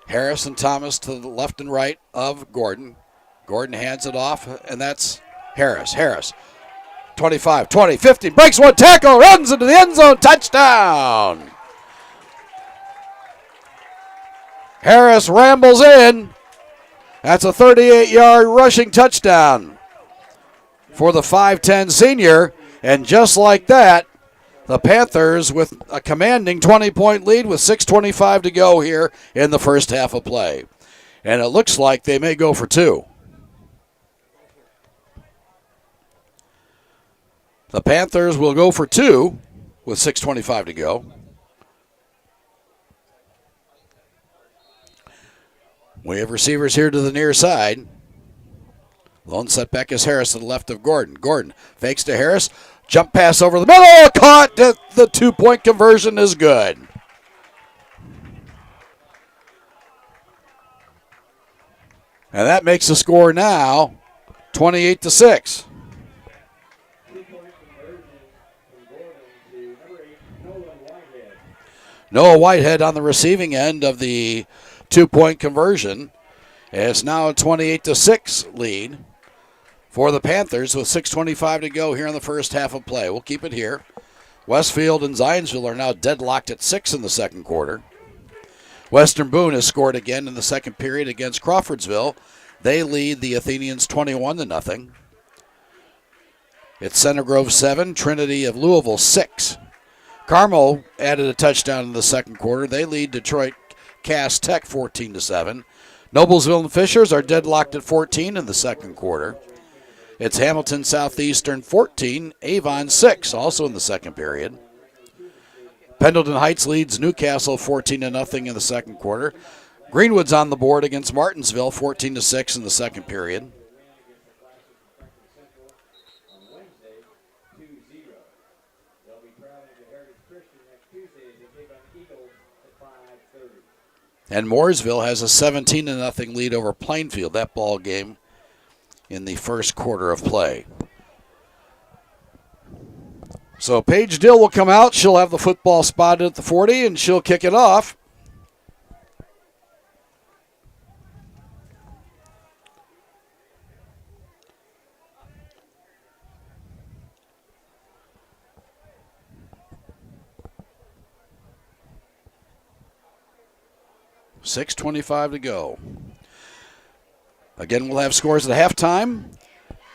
Harris and Thomas to the left and right of Gordon. Gordon hands it off, and that's Harris. Harris, 25, 20, 50, breaks one tackle, runs into the end zone, touchdown! Harris rambles in. That's a 38-yard rushing touchdown for the 5'10 senior. And just like that, the Panthers with a commanding 20-point lead with 6:25 to go here in the first half of play. And it looks like they may go for 2. The Panthers will go for 2 with 6:25 to go. We have receivers here to the near side. Lone setback is Harris to the left of Gordon. Gordon fakes to Harris. Jump pass over the middle. Caught. The 2-point conversion is good. And that makes the score now 28-6. Noah Whitehead on the receiving end of the 2-point conversion. It's now a 28-6 lead for the Panthers with 6:25 to go here in the first half of play. We'll keep it here. Westfield and Zionsville are now deadlocked at 6 in the second quarter. Western Boone has scored again in the second period against Crawfordsville. They lead the Athenians 21-0. It's Center Grove 7, Trinity of Louisville 6. Carmel added a touchdown in the second quarter. They lead Detroit Cass Tech 14-7. Noblesville and Fishers are deadlocked at 14 in the second quarter. It's Hamilton Southeastern 14, Avon 6, also in the second period. Pendleton Heights leads Newcastle 14-0 in the second quarter. Greenwood's on the board against Martinsville 14-6 in the second period. And Mooresville has a 17-0 lead over Plainfield, that ball game in the first quarter of play. So Paige Dill will come out. She'll have the football spotted at the 40, and she'll kick it off. $6:25 to go. Again, we'll have scores at halftime.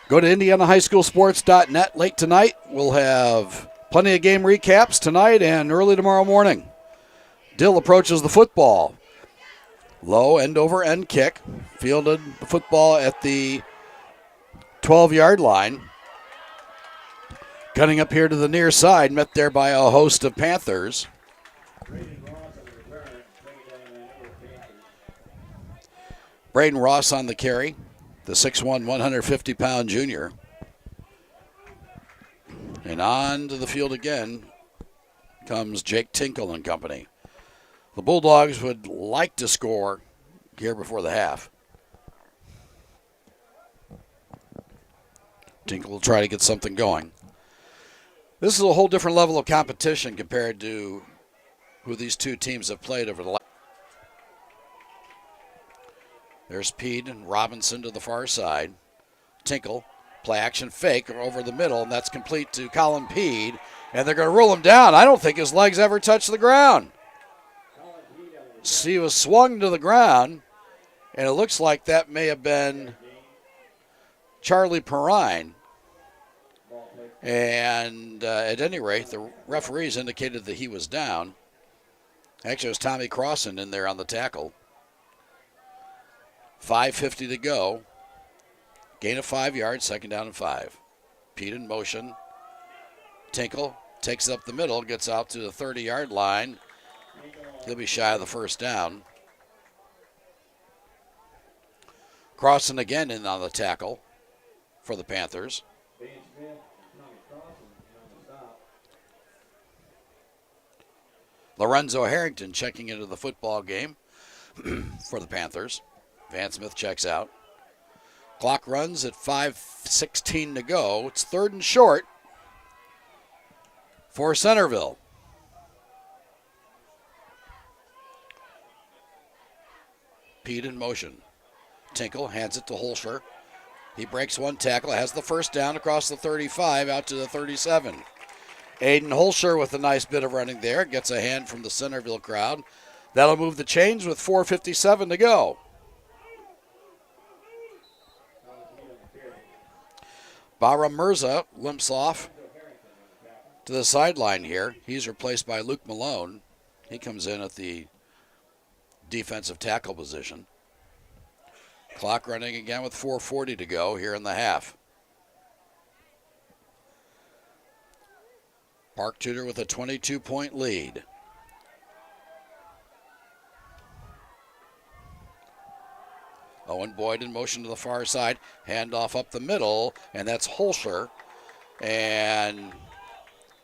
Go to IndianaHighSchoolSports.net late tonight. We'll have plenty of game recaps tonight and early tomorrow morning. Dill approaches the football. Low end-over-end kick. Fielded the football at the 12-yard line. Cutting up here to the near side, met there by a host of Panthers. Braden Ross on the carry, the 6'1", 150-pound junior. And on to the field again comes Jake Tinkle and company. The Bulldogs would like to score here before the half. Tinkle will try to get something going. This is a whole different level of competition compared to who these two teams have played over the last. There's Pede and Robinson to the far side. Tinkle, play action fake over the middle, and that's complete to Colin Pede. And they're going to rule him down. I don't think his legs ever touched the ground. He was swung to the ground, and it looks like that may have been Charlie Perrine. And at any rate, the referees indicated that he was down. Actually, it was Tommy Crossan in there on the tackle. 5:50 to go. Gain of 5 yards, 2nd down and 5. Pete in motion. Tinkle takes it up the middle, gets out to the 30-yard line. He'll be shy of the 1st down. Crossing again in on the tackle for the Panthers. Lorenzo Harrington checking into the football game for the Panthers. Van Smith checks out. Clock runs at 5:16 to go. It's 3rd and short for Centerville. Pete in motion. Tinkle hands it to Holscher. He breaks one tackle, has the 1st down across the 35 out to the 37. Aiden Holscher with a nice bit of running there. Gets a hand from the Centerville crowd. That'll move the chains with 4:57 to go. Bahram Mirza limps off to the sideline here. He's replaced by Luke Malone. He comes in at the defensive tackle position. Clock running again with 4:40 to go here in the half. Park Tudor with a 22-point lead. Owen Boyd in motion to the far side. Handoff up the middle, and that's Holscher. And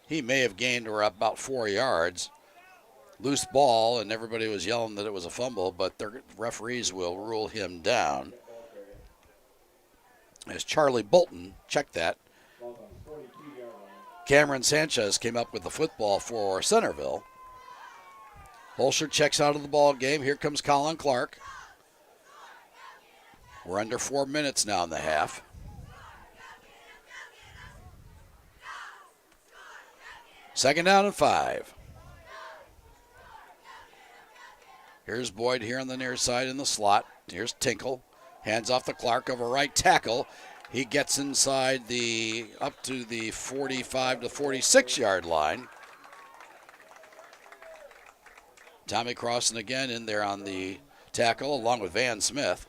he may have gained about 4 yards. Loose ball, and everybody was yelling that it was a fumble, but the referees will rule him down. As Charlie Bolton checked that. Cameron Sanchez came up with the football for Centerville. Holscher checks out of the ball game. Here comes Colin Clark. We're under 4 minutes now in the half. Second down and 5. Here's Boyd here on the near side in the slot. Here's Tinkle. Hands off to Clark over right tackle. He gets inside up to the 45 to 46 yard line. Tommy Crossan again in there on the tackle along with Van Smith.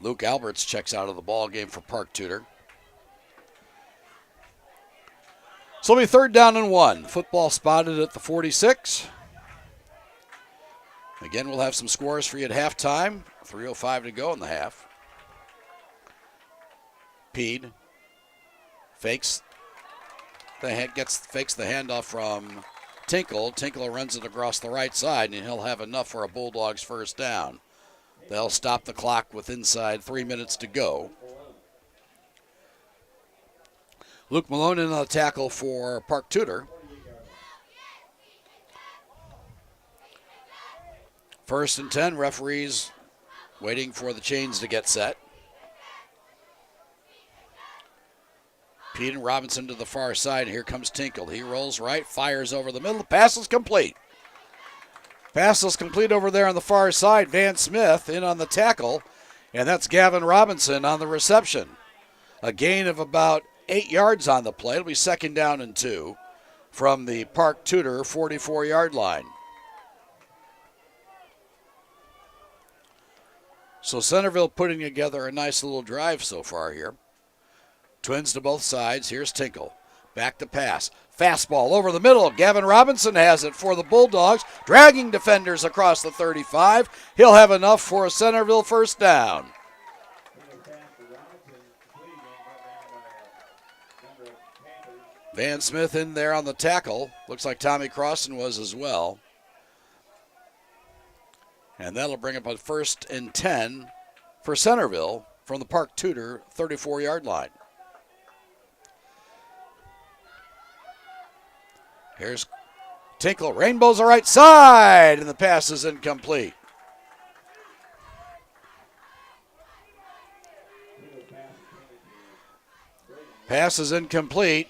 Luke Alberts checks out of the ball game for Park Tudor. So it'll be 3rd down and 1. Football spotted at the 46. Again, we'll have some scores for you at halftime. 3:05 to go in the half. Pede fakes the handoff from Tinkle. Tinkle runs it across the right side, and he'll have enough for a Bulldogs 1st down. They'll stop the clock with inside 3 minutes to go. Luke Malone in on the tackle for Park Tudor. 1st and 10, referees waiting for the chains to get set. Pete and Robinson to the far side. Here comes Tinkle. He rolls right, fires over the middle. The pass is complete. Pass is complete over there on the far side. Van Smith in on the tackle, and that's Gavin Robinson on the reception. A gain of about 8 yards on the play. It'll be 2nd down and 2 from the Park Tudor 44-yard line. So Centerville putting together a nice little drive so far here. Twins to both sides. Here's Tinkle. Back to pass. Fastball over the middle. Gavin Robinson has it for the Bulldogs. Dragging defenders across the 35. He'll have enough for a Centerville 1st down. Van Smith in there on the tackle. Looks like Tommy Crossan was as well. And that'll bring up a 1st and 10 for Centerville from the Park Tudor 34-yard line. Here's Tinkle. Rainbows the right side, and the pass is incomplete. Pass is incomplete.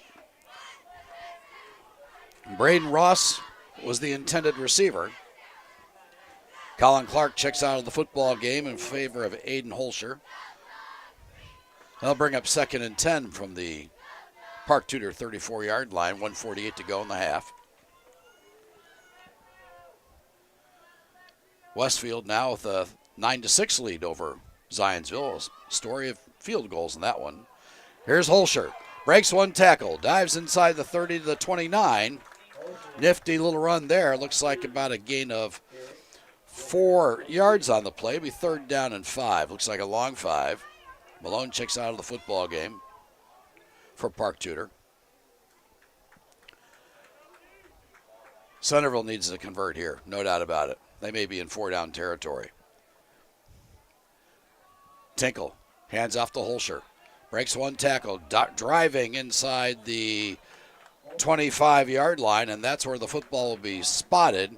Braden Ross was the intended receiver. Colin Clark checks out of the football game in favor of Aiden Holscher. They'll bring up 2nd and 10 from the Park Tudor 34-yard line, 1:48 to go in the half. Westfield now with a 9-6 lead over Zionsville. A story of field goals in that one. Here's Holscher. Breaks one tackle. Dives inside the 30 to the 29. Nifty little run there. Looks like about a gain of 4 yards on the play. It'll be 3rd down and 5. Looks like a long 5. Malone checks out of the football game for Park Tudor. Centerville needs to convert here. No doubt about it. They may be in 4-down territory. Tinkle. Hands off to Holscher. Breaks one tackle. Driving inside the 25-yard line, and that's where the football will be spotted.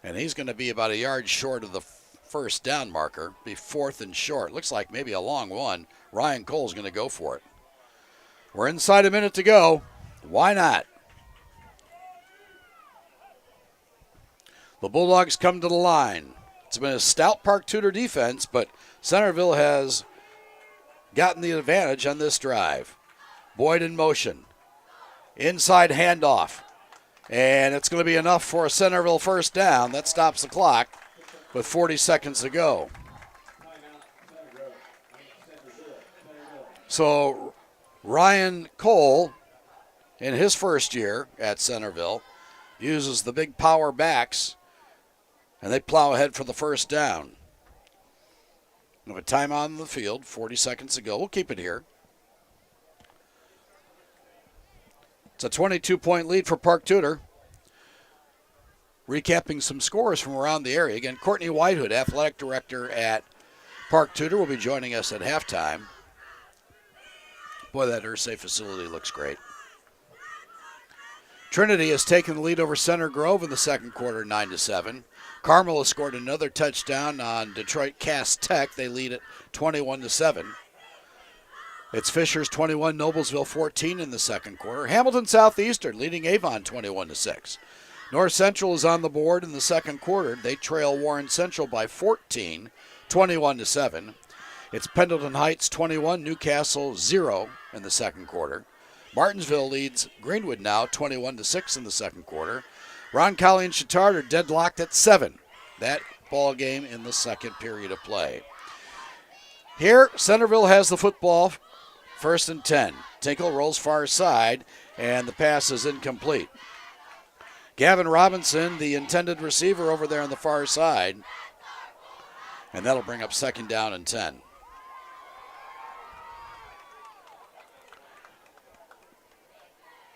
And he's going to be about a yard short of the first down marker. Be 4th and short. Looks like maybe a long one. Ryan Cole's going to go for it. We're inside a minute to go. Why not? The Bulldogs come to the line. It's been a stout Park Tudor defense, but Centerville has gotten the advantage on this drive. Boyd in motion. Inside handoff. And it's going to be enough for a Centerville first down. That stops the clock with 40 seconds to go. So Ryan Cole, in his first year at Centerville, uses the big power backs, and they plow ahead for the first down. We have a timeout on the field, 40 seconds to go. We'll keep it here. It's a 22-point lead for Park Tudor. Recapping some scores from around the area. Again, Courtney Whitehood, athletic director at Park Tudor, will be joining us at halftime. Boy, that Earthsafe facility looks great. Trinity has taken the lead over Center Grove in the second quarter, 9-7. Carmel has scored another touchdown on Detroit Cass Tech. They lead at 21-7. It's Fishers 21, Noblesville 14 in the second quarter. Hamilton Southeastern leading Avon 21-6. North Central is on the board in the second quarter. They trail Warren Central by 14, 21-7. It's Pendleton Heights 21, Newcastle 0 in the second quarter. Martinsville leads Greenwood now 21-6 in the second quarter. Roncalli and Chittard are deadlocked at 7. That ball game in the second period of play. Here, Centerville has the football, 1st and 10. Tinkle rolls far side, and the pass is incomplete. Gavin Robinson, the intended receiver over there on the far side, and that'll bring up 2nd down and 10.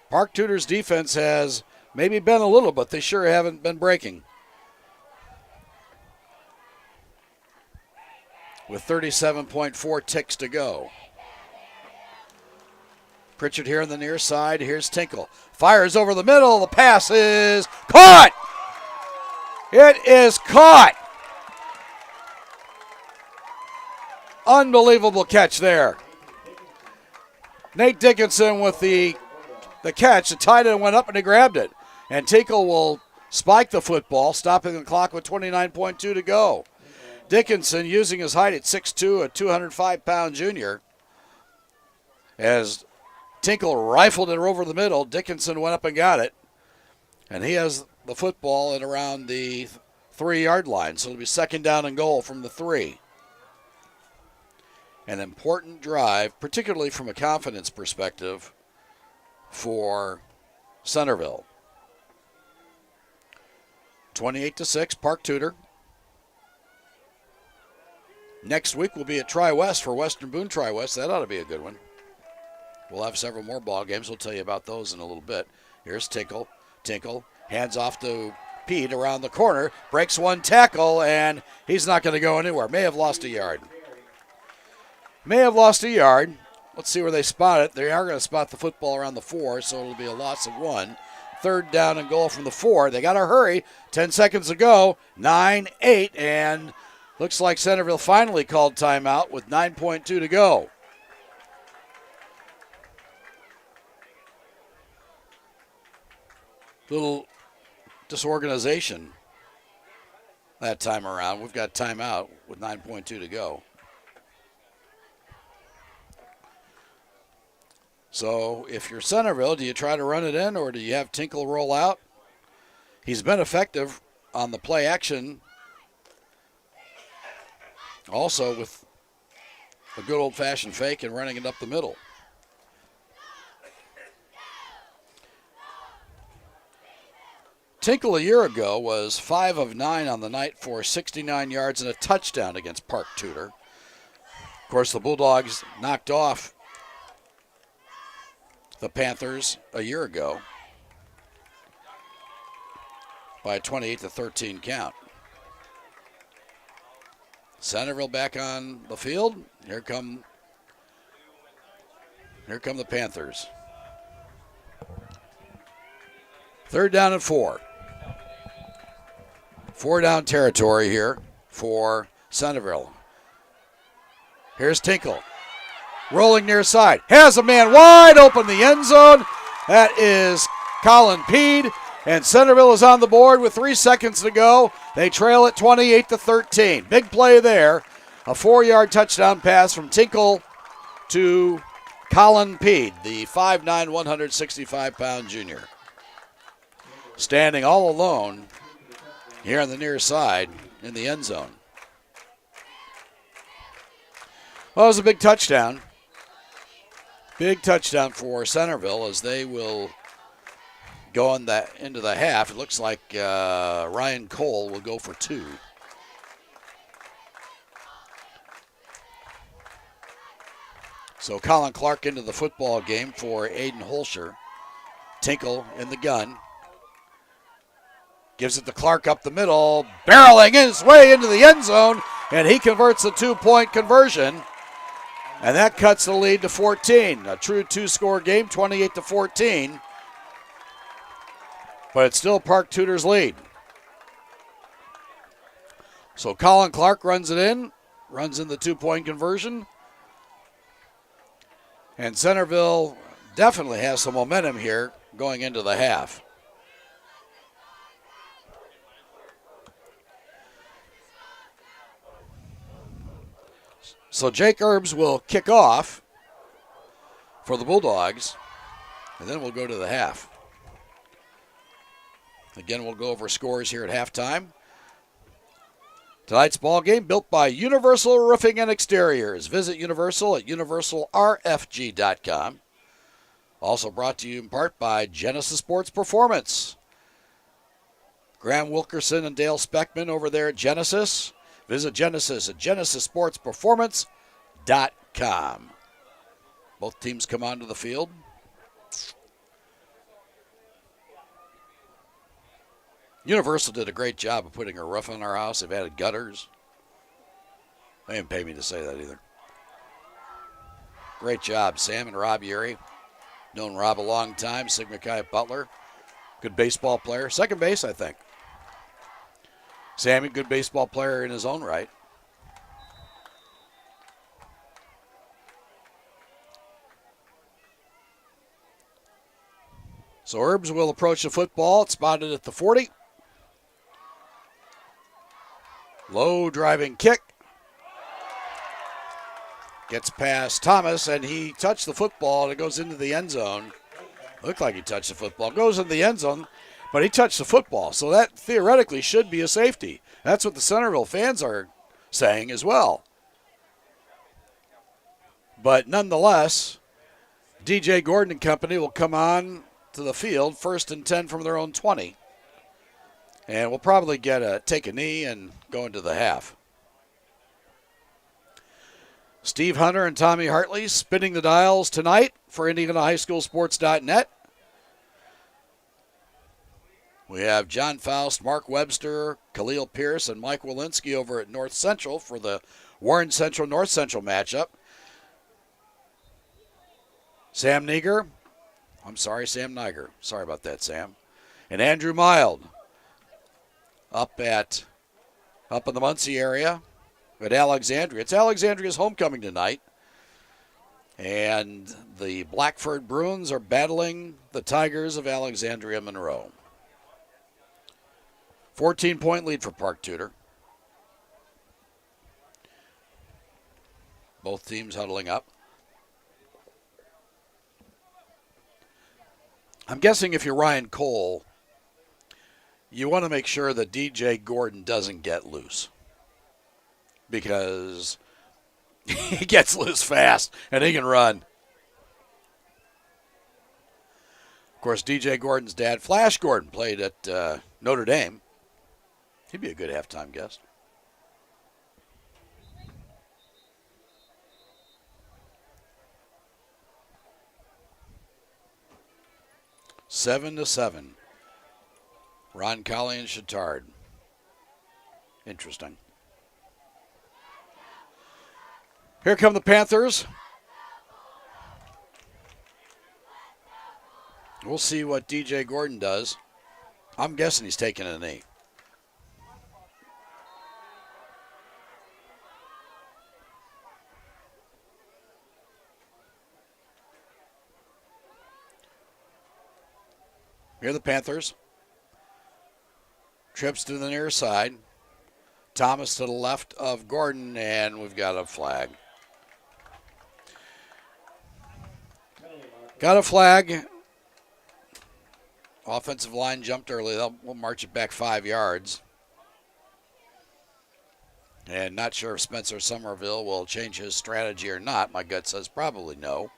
Park Tudor's defense has maybe been a little, but they sure haven't been breaking. With 37.4 ticks to go. Pritchard here on the near side. Here's Tinkle. Fires over the middle. The pass is caught. It is caught. Unbelievable catch there. Nate Dickinson with the catch. The tight end went up and he grabbed it. And Tinkle will spike the football, stopping the clock with 29.2 to go. Dickinson using his height at 6'2", a 205-pound junior. As Tinkle rifled it over the middle, Dickinson went up and got it. And he has the football at around the 3-yard line. So it'll be 2nd down and goal from the 3. An important drive, particularly from a confidence perspective, for Centerville. 28-6, Park Tudor. Next week we'll be at Tri-West for Western Boone Tri-West. That ought to be a good one. We'll have several more ball games. We'll tell you about those in a little bit. Here's Tinkle. Tinkle hands off to Pete around the corner. Breaks one tackle, and he's not going to go anywhere. May have lost a yard. Let's see where they spot it. They are going to spot the football around the 4, so it'll be a loss of 1. 3rd down and goal from the 4. They got to hurry. 10 seconds to go. 9-8, and looks like Centerville finally called timeout with 9.2 to go. Little disorganization that time around. We've got timeout with 9.2 to go. So if you're Centerville, do you try to run it in or do you have Tinkle roll out? He's been effective on the play action Also with a good old-fashioned fake and running it up the middle. Tinkle a year ago was 5 of 9 on the night for 69 yards and a touchdown against Park Tudor. Of course, the Bulldogs knocked off the Panthers a year ago by a 28-13 count. Centerville back on the field. Here come the Panthers. 3rd down and 4. 4-down territory here for Centerville. Here's Tinkle. Rolling near side. Has a man wide open the end zone. That is Colin Peed. And Centerville is on the board with 3 seconds to go. They trail at 28-13. Big play there. A 4-yard touchdown pass from Tinkle to Colin Peed, the 5'9", 165-pound junior. Standing all alone here on the near side in the end zone. Well, it was a big touchdown. Big touchdown for Centerville as they will go into the half. It looks like Ryan Cole will go for 2. So Colin Clark into the football game for Aiden Holscher. Tinkle in the gun. Gives it to Clark up the middle, barreling his way into the end zone, and he converts the 2-point conversion. And that cuts the lead to 14. A true 2-score game, 28-14. But it's still Park Tudor's lead. So Colin Clark runs it in, runs in the 2-point conversion. And Centerville definitely has some momentum here going into the half. So Jake Erbs will kick off for the Bulldogs, and then we'll go to the half. Again, we'll go over scores here at halftime. Tonight's ball game built by Universal Roofing and Exteriors. Visit Universal at universalrfg.com. Also brought to you in part by Genesis Sports Performance. Graham Wilkerson and Dale Speckman over there at Genesis. Visit Genesis at genesissportsperformance.com. Both teams come onto the field. Universal did a great job of putting a roof on our house. They've added gutters. They didn't pay me to say that either. Great job, Sam and Rob Urey. Known Rob a long time. Sigma Chi Butler. Good baseball player. Second base, I think. Sammy, good baseball player in his own right. So Erbs will approach the football. It's spotted at the 40. Low driving kick. Gets past Thomas, and he touched the football, and it goes into the end zone. Looked like he touched the football. Goes in the end zone, but he touched the football. So that theoretically should be a safety. That's what the Centerville fans are saying as well. But nonetheless, DJ Gordon and company will come on to the field, 1st and 10 from their own 20. And we'll probably take a knee and go into the half. Steve Hunter and Tommy Hartley spinning the dials tonight for IndianaHighSchoolSports.net. We have John Faust, Mark Webster, Khalil Pierce, and Mike Walensky over at North Central for the Warren Central-North Central matchup. Sam Niger. Sorry about that, Sam. And Andrew Mild up in the Muncie area at Alexandria. It's Alexandria's homecoming tonight. And the Blackford Bruins are battling the Tigers of Alexandria Monroe. 14-point lead for Park Tudor. Both teams huddling up. I'm guessing if you're Ryan Cole, you want to make sure that DJ Gordon doesn't get loose. because he gets loose fast and he can run. Of course, DJ Gordon's dad, Flash Gordon, played at Notre Dame. He'd be a good halftime guest. Seven to 7. Ron Colley and Chittard. Interesting. Here come the Panthers. We'll see what DJ Gordon does. I'm guessing he's taking a knee. Here are the Panthers. Trips to the near side. Thomas to the left of Gordon, and we've got a flag. Got a flag. Offensive line jumped early. We'll march it back 5 yards. And not sure if Spencer Somerville will change his strategy or not. My gut says probably no.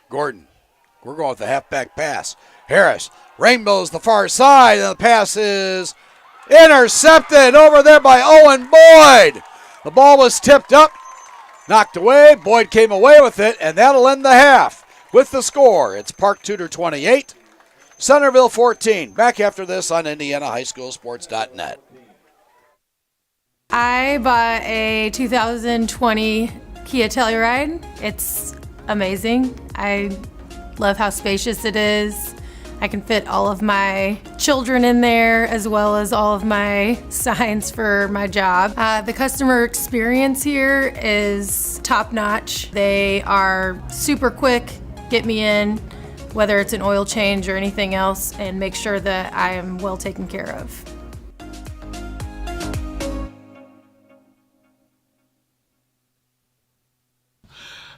Gordon, we're going with the halfback pass. Harris, rainbows the far side, and the pass is intercepted over there by Owen Boyd. The ball was tipped up, knocked away. Boyd came away with it, and that'll end the half with the score. It's Park Tudor 28, Centerville 14. Back after this on IndianaHighSchoolSports.net. I bought a 2020 Kia Telluride. It's amazing. I love how spacious it is. I can fit all of my children in there as well as all of my signs for my job. The customer experience here is top notch. They are super quick, get me in, whether it's an oil change or anything else, and make sure that I am well taken care of.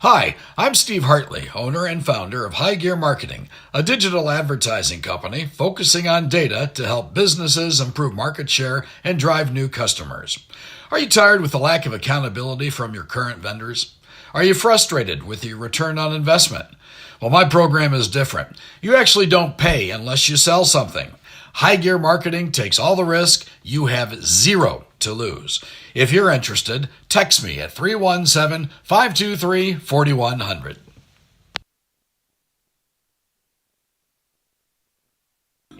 Hi, I'm Steve Hartley, owner and founder of High Gear Marketing, a digital advertising company focusing on data to help businesses improve market share and drive new customers. Are you tired with the lack of accountability from your current vendors? Are you frustrated with your return on investment? Well, my program is different. You actually don't pay unless you sell something. High Gear Marketing takes all the risk. You have zero to lose. If you're interested, text me at 317-523-4100.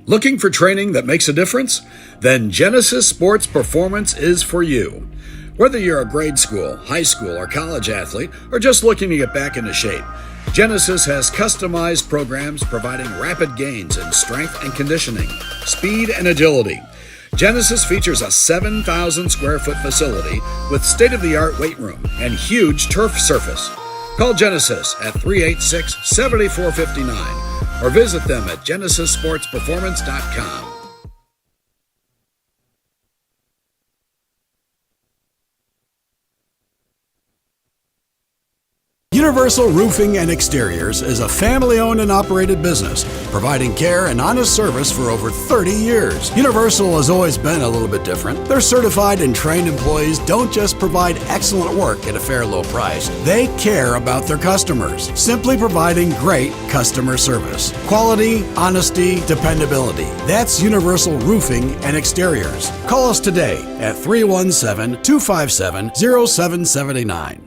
Looking for training that makes a difference? Then Genesis Sports Performance is for you. Whether you're a grade school, high school, or college athlete, or just looking to get back into shape, Genesis has customized programs providing rapid gains in strength and conditioning, speed and agility. Genesis features a 7,000 square foot facility with state-of-the-art weight room and huge turf surface. Call Genesis at 386-7459 or visit them at genesissportsperformance.com. Universal Roofing and Exteriors is a family-owned and operated business, providing care and honest service for over 30 years. Universal has always been a little bit different. Their certified and trained employees don't just provide excellent work at a fair low price. They care about their customers, simply providing great customer service. Quality, honesty, dependability. That's Universal Roofing and Exteriors. Call us today at 317-257-0779.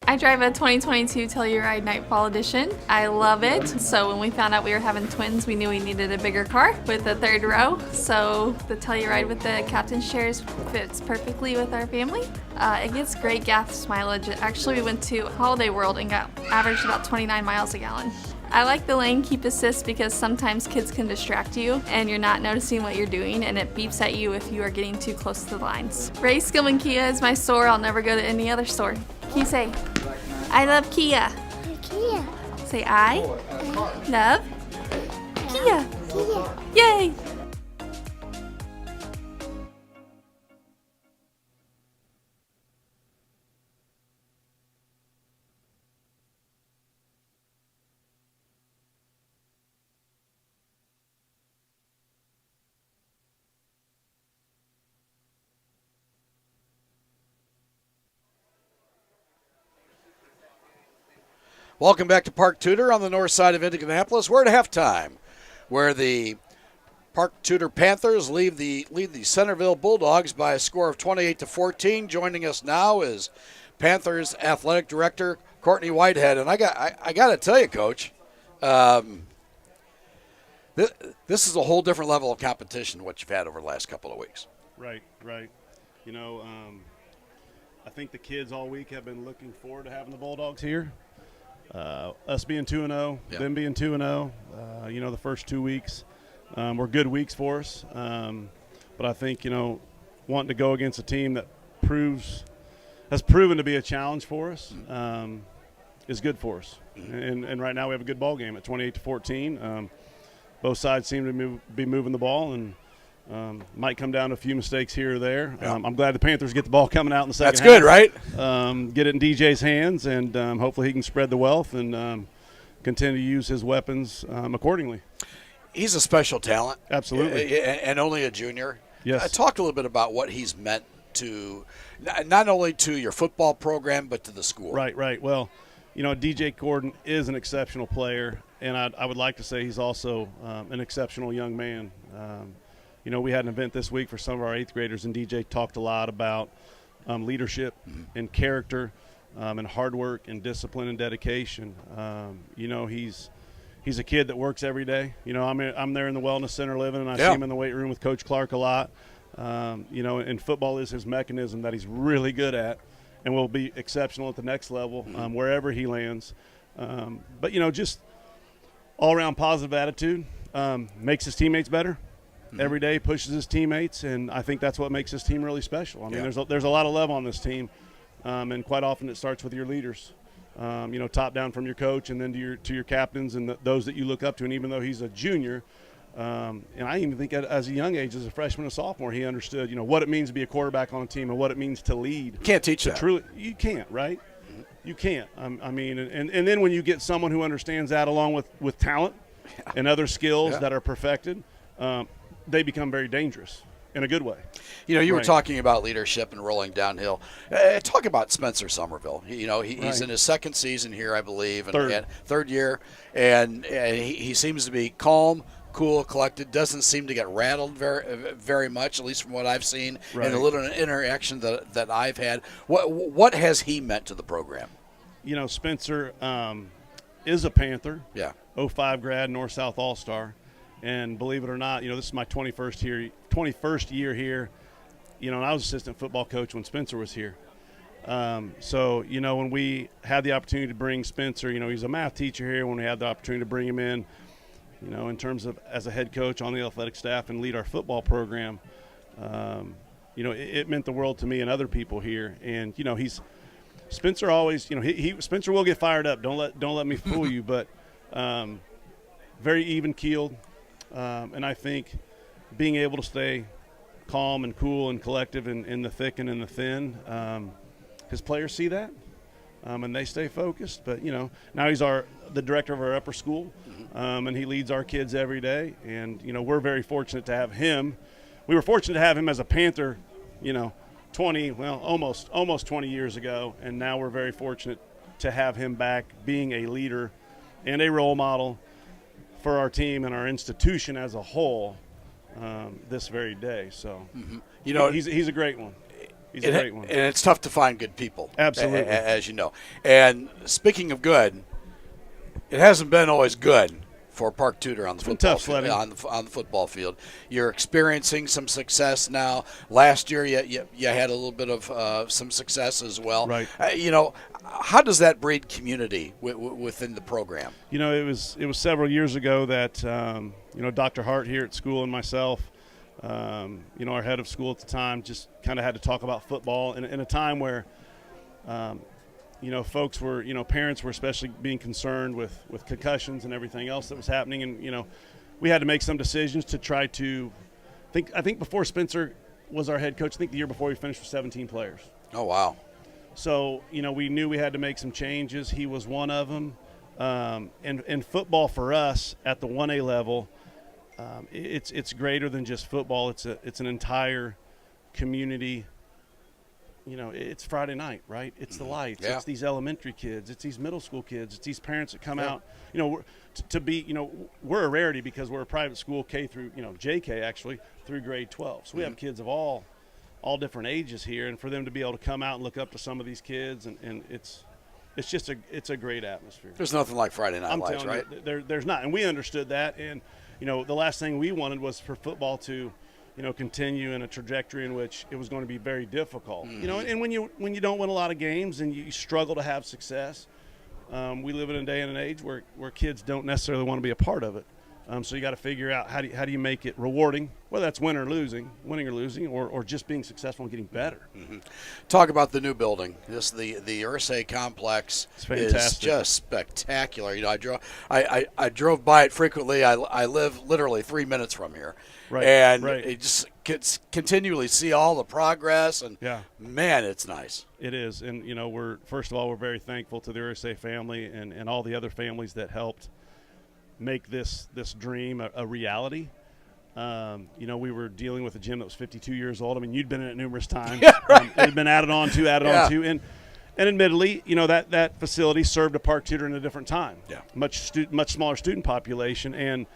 I drive a 2022 Telluride Nightfall Edition. I love it. So when we found out we were having twins, we knew we needed a bigger car with a third row. So the Telluride with the captain's chairs fits perfectly with our family. It gets great gas mileage. Actually, we went to Holiday World and got averaged about 29 miles a gallon. I like the lane keep assist because sometimes kids can distract you and you're not noticing what you're doing, and it beeps at you if you are getting too close to the lines. Ray Skillman Kia is my store. I'll never go to any other store. Can you say, I love Kia? Kia. Say, I love Kia. Kia. Yay! Welcome back to Park Tudor on the north side of Indianapolis. We're at halftime, where the Park Tudor Panthers lead the Centerville Bulldogs by a score of 28-14. Joining us now is Panthers Athletic Director Courtney Whitehead, and I got to tell you, Coach, this is a whole different level of competition than what you've had over the last couple of weeks. Right. You know, I think the kids all week have been looking forward to having the Bulldogs here. Us being 2-0, them being 2-0, you know, the first 2 weeks were good weeks for us. But I think, you know, wanting to go against a team that has proven to be a challenge for us is good for us. And right now we have a good ball game at 28-14. Both sides seem to be moving the ball, and might come down to a few mistakes here or there. Yeah. I'm glad the Panthers get the ball coming out in the second That's half. good, right? Get it in DJ's hands, and hopefully he can spread the wealth and continue to use his weapons accordingly. He's a special talent. Absolutely. And only a junior. Yes. Talk a little bit about what he's meant to, not only to your football program, but to the school. Right. Well, you know, DJ Gordon is an exceptional player, and I would like to say he's also an exceptional young man. You know, we had an event this week for some of our 8th graders, and DJ talked a lot about leadership and character and hard work and discipline and dedication. You know, he's a kid that works every day. You know, I'm there in the Wellness Center living, and I see him in the weight room with Coach Clark a lot. You know, and football is his mechanism that he's really good at and will be exceptional at the next level wherever he lands. But, you know, just all-around positive attitude makes his teammates better. Every day pushes his teammates, and I think that's what makes this team really special. I mean, there's a lot of love on this team, and quite often it starts with your leaders. You know, top down from your coach, and then to your captains and those that you look up to. And even though he's a junior, and I even think as a young age, as a freshman and sophomore, he understood, you know, what it means to be a quarterback on a team and what it means to lead. You can't teach that. Truly, you can't, right? You can't. I mean, and then when you get someone who understands that along with talent and other skills that are perfected, they become very dangerous in a good way. You know, you were talking about leadership and rolling downhill. Talk about Spencer Somerville. You know, he's in his second season here, I believe, and third year, and he seems to be calm, cool, collected. Doesn't seem to get rattled very much, at least from what I've seen and the little interaction that I've had. What has he meant to the program? You know, Spencer is a Panther. Yeah. 05 grad, North-South All-Star. And believe it or not, you know, this is my 21st year here. You know, and I was assistant football coach when Spencer was here. So, you know, when we had the opportunity to bring Spencer, you know, he's a math teacher here. When we had the opportunity to bring him in, you know, in terms of as a head coach on the athletic staff and lead our football program, you know, it meant the world to me and other people here. And, you know, Spencer always, you know, Spencer will get fired up. Don't let me fool you, but very even-keeled. And I think being able to stay calm and cool and collective in the thick and in the thin, his players see that, and they stay focused. But, you know, now he's the director of our upper school, and he leads our kids every day. And, you know, we're very fortunate to have him. We were fortunate to have him as a Panther, you know, almost 20 years ago, and now we're very fortunate to have him back being a leader and a role model for our team and our institution as a whole this very day. So, you know, he's a great one. He's a great one. And it's tough to find good people. Absolutely. As you know. And speaking of good, it hasn't been always good for Park Tudor on the football field. On the football field, you're experiencing some success now. Last year, you had a little bit of some success as well. Right. You know, how does that breed community within the program? You know, it was several years ago that you know, Dr. Hart here at school and myself, you know, our head of school at the time, just kind of had to talk about football in a time where you know, folks were, you know, parents were especially being concerned with concussions and everything else that was happening. And, you know, we had to make some decisions to try to I think before Spencer was our head coach, I think the year before we finished with 17 players. Oh, wow. So, you know, we knew we had to make some changes. He was one of them. And football for us at the 1A level, it's greater than just football. It's an entire community it's Friday night, right? It's the lights. Yeah. It's these elementary kids. It's these middle school kids. It's these parents that come out. We're a rarity because we're a private school K through, JK actually, through grade 12. So we have kids of all different ages here, and for them to be able to come out and look up to some of these kids, and it's a great atmosphere. There's nothing like Friday Night I'm Lights, telling right? there's not, and we understood that, and the last thing we wanted was for football to continue in a trajectory in which it was going to be very difficult. And when you don't win a lot of games and you struggle to have success, we live in a day and an age where kids don't necessarily want to be a part of it. So you got to figure out how do you make it rewarding, whether that's winning or losing, or just being successful and getting better. Talk about the new building. The Ursay complex is just spectacular. I drove by it frequently. I live literally 3 minutes from here, and you just continually see all the progress. And man, it's nice. It is, and we're very thankful to the Ursay family and all the other families that helped make this dream a reality. We were dealing with a gym that was 52 years old. I mean, you'd been in it numerous times. Yeah, right. It had been added on to, and admittedly, that facility served a Park Tudor in a different time. Yeah. Much smaller student population, and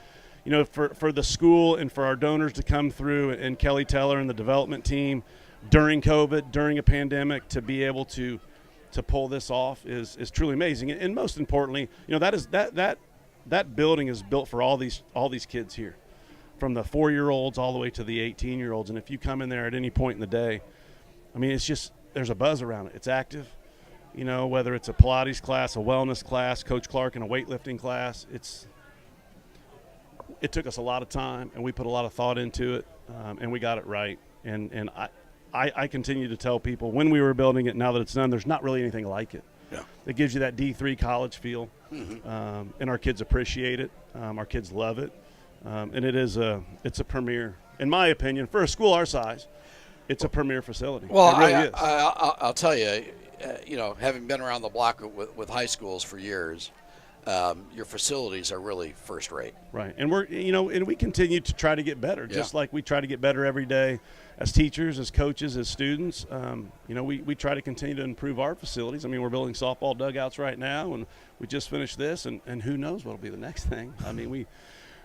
for the school and for our donors to come through, and Kelly Teller and the development team during COVID, during a pandemic, to be able to pull this off is truly amazing. And most importantly, that building is built for all these kids here, from the 4-year-olds all the way to the 18-year-olds. And if you come in there at any point in the day, I mean, it's just, there's a buzz around it. It's active, whether it's a Pilates class, a wellness class, Coach Clark in a weightlifting class. It took us a lot of time, and we put a lot of thought into it, and we got it right. And I continue to tell people when we were building it, now that it's done, there's not really anything like it. Yeah. It gives you that D3 college feel, and our kids appreciate it. Our kids love it, and it's a premier, in my opinion, for a school our size. It's a premier facility. Well, it really is. I'll tell you, having been around the block with high schools for years, your facilities are really first rate. Right, and we continue to try to get better, just like we try to get better every day as teachers, as coaches, as students. We try to continue to improve our facilities. I mean, we're building softball dugouts right now, and we just finished this, and who knows what'll be the next thing. I mean,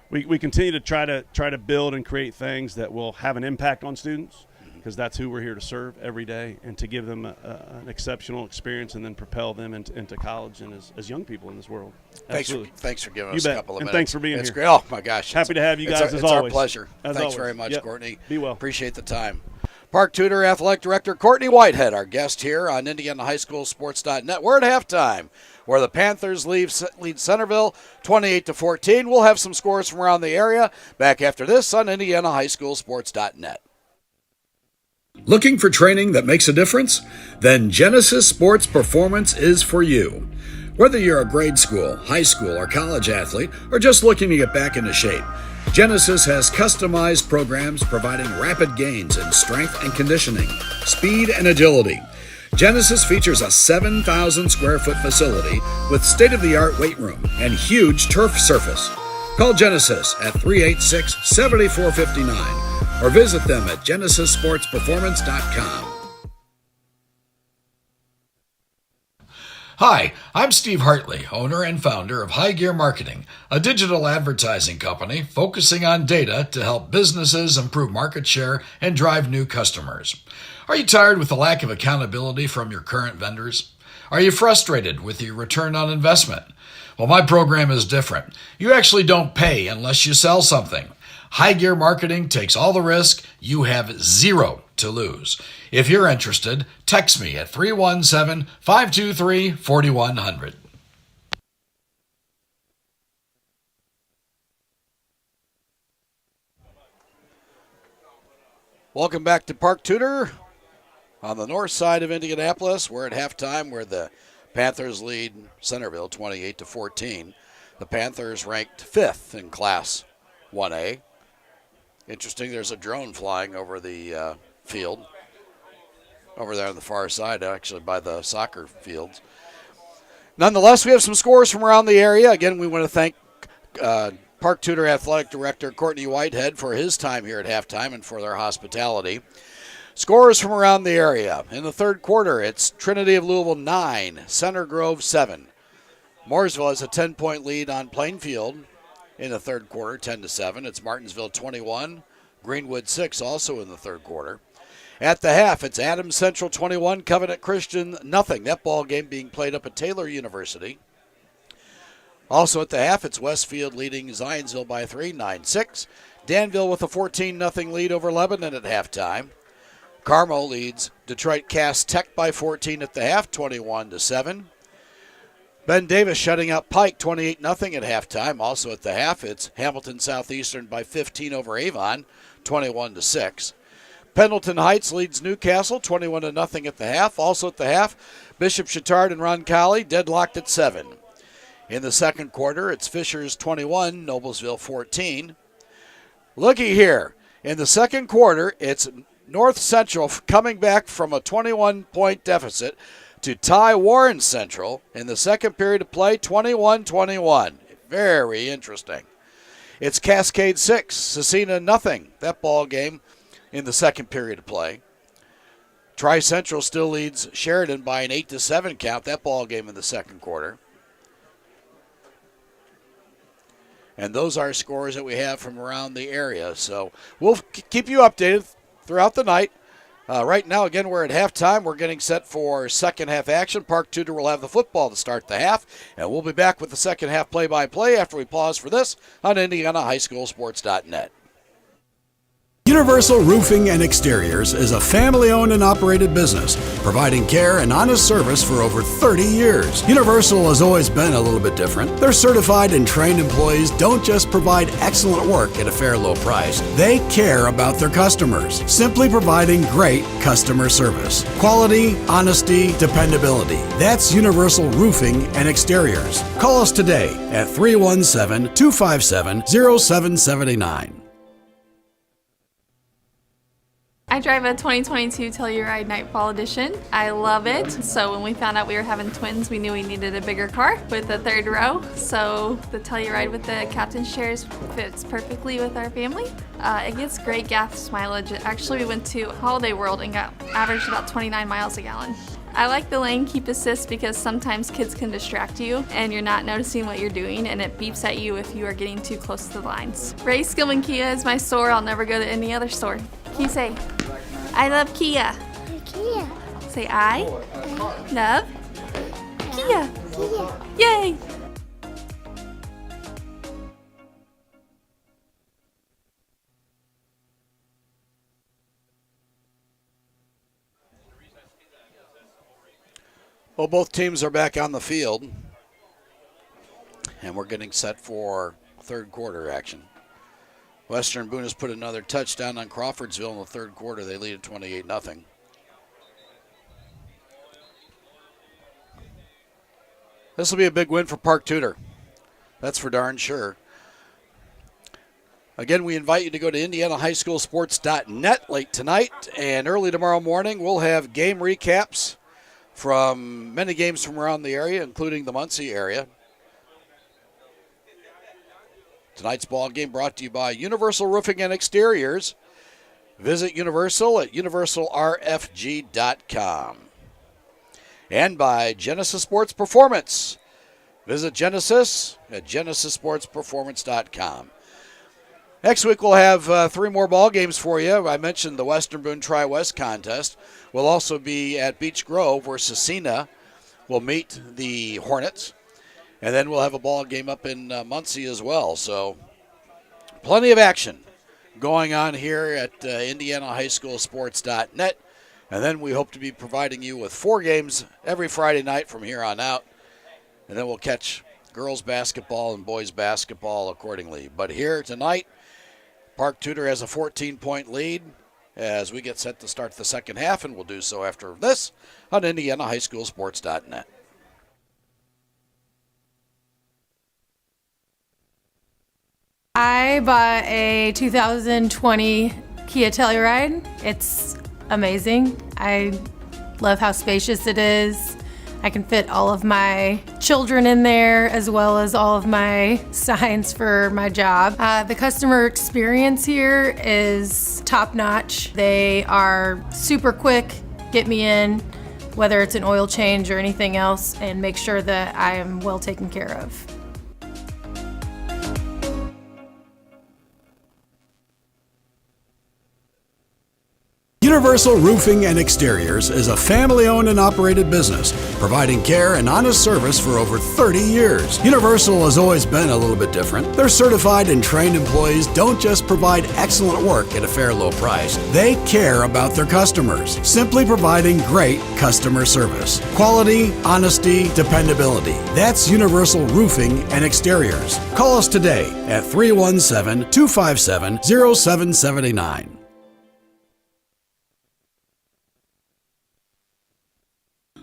we continue to try to build and create things that will have an impact on students, because that's who we're here to serve every day, and to give them an exceptional experience and then propel them into college and as young people in this world. Absolutely. Thanks for giving us a couple of minutes. And thanks for being It's here. Great. Oh, my gosh. Happy to have you guys as always. It's our pleasure. As Thanks always. very much, Yep. Courtney. Be well. Appreciate the time. Park Tudor Athletic Director Courtney Whitehead, our guest here on IndianaHighSchoolSports.net. We're at halftime, where the Panthers lead Centerville 28-14. We'll have some scores from around the area back after this on IndianaHighSchoolSports.net. Looking for training that makes a difference? Then Genesis Sports Performance is for you. Whether you're a grade school, high school, or college athlete, or just looking to get back into shape, Genesis has customized programs providing rapid gains in strength and conditioning, speed and agility. Genesis features a 7,000 square foot facility with state-of-the-art weight room and huge turf surface. Call Genesis at 386-7459 or visit them at genesissportsperformance.com. Hi, I'm Steve Hartley, owner and founder of High Gear Marketing, a digital advertising company focusing on data to help businesses improve market share and drive new customers. Are you tired with the lack of accountability from your current vendors? Are you frustrated with your return on investment? Well, my program is different. You actually don't pay unless you sell something. High Gear Marketing takes all the risk. You have zero to lose. If you're interested, text me at 317-523-4100. Welcome back to Park Tudor on the north side of Indianapolis. We're at halftime where the Panthers lead Centerville 28-14. The Panthers ranked 5th in Class 1A. Interesting, there's a drone flying over the field over there on the far side, actually by the soccer fields. Nonetheless, we have some scores from around the area. Again, we want to thank Park Tudor Athletic Director Courtney Whitehead for his time here at halftime and for their hospitality. Scores from around the area. In the third quarter, it's Trinity of Louisville 9, Center Grove 7. Mooresville has a 10-point lead on Plainfield in the third quarter, 10-7. It's Martinsville 21, Greenwood 6 also in the third quarter. At the half, it's Adams Central 21, Covenant Christian nothing. That ball game being played up at Taylor University. Also at the half, it's Westfield leading Zionsville by 3, 9-6. Danville with a 14-0 lead over Lebanon at halftime. Carmel leads Detroit Cass Tech by 14 at the half, 21-7. Ben Davis shutting out Pike 28-0 at halftime. Also at the half, it's Hamilton Southeastern by 15 over Avon, 21-6. Pendleton Heights leads Newcastle 21-0 at the half. Also at the half, Bishop Chittard and Roncalli deadlocked at 7. In the second quarter, it's Fishers 21, Noblesville 14. Looky here. In the second quarter, it's North Central coming back from a 21-point deficit to tie Warren Central in the second period of play, 21-21. Very interesting. It's Cascade 6, Cecina nothing. That ball game in the second period of play. Tri-Central still leads Sheridan by an 8-7 count. That ball game in the second quarter. And those are scores that we have from around the area. So we'll keep you updated throughout the night. Right now, again, we're at halftime. We're getting set for second half action. Park Tudor will have the football to start the half. And we'll be back with the second half play-by-play after we pause for this on IndianaHighSchoolSports.net. Universal Roofing and Exteriors is a family-owned and operated business, providing care and honest service for over 30 years. Universal has always been a little bit different. Their certified and trained employees don't just provide excellent work at a fair low price. They care about their customers, simply providing great customer service. Quality, honesty, dependability. That's Universal Roofing and Exteriors. Call us today at 317-257-0779. I drive a 2022 Telluride Nightfall Edition. I love it. So when we found out we were having twins, we knew we needed a bigger car with a third row. So the Telluride with the captain's chairs fits perfectly with our family. It gets great gas mileage. Actually, we went to Holiday World and got averaged about 29 miles a gallon. I like the lane keep assist because sometimes kids can distract you and you're not noticing what you're doing, and it beeps at you if you are getting too close to the lines. Ray Skillman Kia is my store. I'll never go to any other store. Can you say, I love Kia? Kia. Say, I love Kia. Yay! Well, both teams are back on the field, and we're getting set for third quarter action. Western Boone has put another touchdown on Crawfordsville in the third quarter. They lead at 28-0. This will be a big win for Park Tudor. That's for darn sure. Again, we invite you to go to IndianaHighSchoolSports.net late tonight, and early tomorrow morning we'll have game recaps from many games from around the area, including the Muncie area. Tonight's ball game brought to you by Universal Roofing and Exteriors. Visit Universal at universalrfg.com. And by Genesis Sports Performance. Visit Genesis at genesissportsperformance.com. Next week we'll have 3 more ball games for you. I mentioned the Western Boone Tri-West contest. We'll also be at Beech Grove where Cecina will meet the Hornets. And then we'll have a ball game up in Muncie as well. So plenty of action going on here at IndianaHighSchoolSports.net. And then we hope to be providing you with 4 games every Friday night from here on out. And then we'll catch girls basketball and boys basketball accordingly. But here tonight, Park Tudor has a 14-point lead as we get set to start the second half, and we'll do so after this on IndianaHighSchoolSports.net. I bought a 2020 Kia Telluride. It's amazing. I love how spacious it is. I can fit all of my children in there as well as all of my signs for my job. The customer experience here is top notch. They are super quick, get me in, whether it's an oil change or anything else, and make sure that I am well taken care of. Universal Roofing and Exteriors is a family-owned and operated business, providing care and honest service for over 30 years. Universal has always been a little bit different. Their certified and trained employees don't just provide excellent work at a fair low price. They care about their customers, simply providing great customer service. Quality, honesty, dependability. That's Universal Roofing and Exteriors. Call us today at 317-257-0779.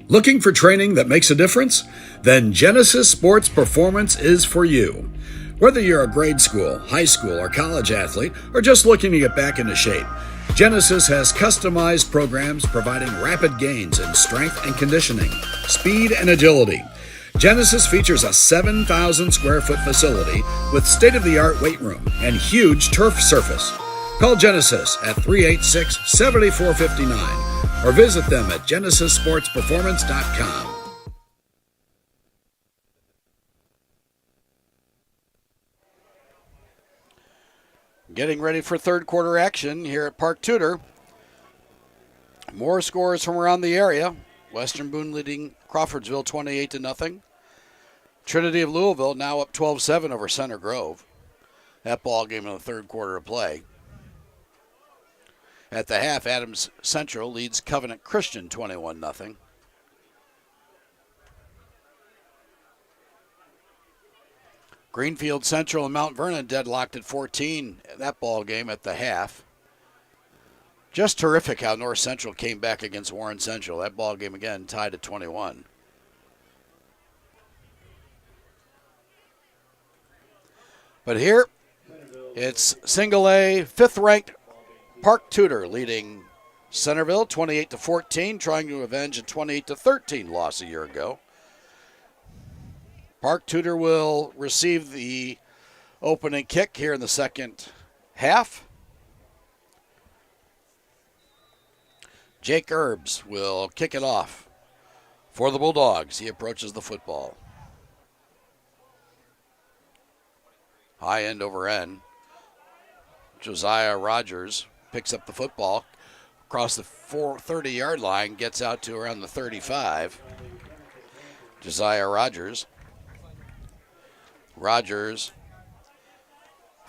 Looking for training that makes a difference? Then Genesis Sports Performance is for you. Whether you're a grade school, high school, or college athlete, or just looking to get back into shape, Genesis has customized programs providing rapid gains in strength and conditioning, speed and agility. Genesis features a 7,000 square foot facility with state-of-the-art weight room and huge turf surface. Call Genesis at 386-7459 or visit them at genesissportsperformance.com. Getting ready for third quarter action here at Park Tudor. More scores from around the area. Western Boone leading Crawfordsville 28-0. Trinity of Louisville now up 12-7 over Center Grove. That ball game in the third quarter of play. At the half, Adams Central leads Covenant Christian 21-0. Greenfield Central and Mount Vernon deadlocked at 14. That ball game at the half. Just terrific how North Central came back against Warren Central. That ball game again tied at 21. But here, it's single A, fifth-ranked Park Tudor leading Centerville 28-14, trying to avenge a 28-13 loss a year ago. Park Tudor will receive the opening kick here in the second half. Jake Erbs will kick it off for the Bulldogs. He approaches the football. High end over end. Josiah Rogers picks up the football across the 30-yard line, gets out to around the 35. Josiah Rogers,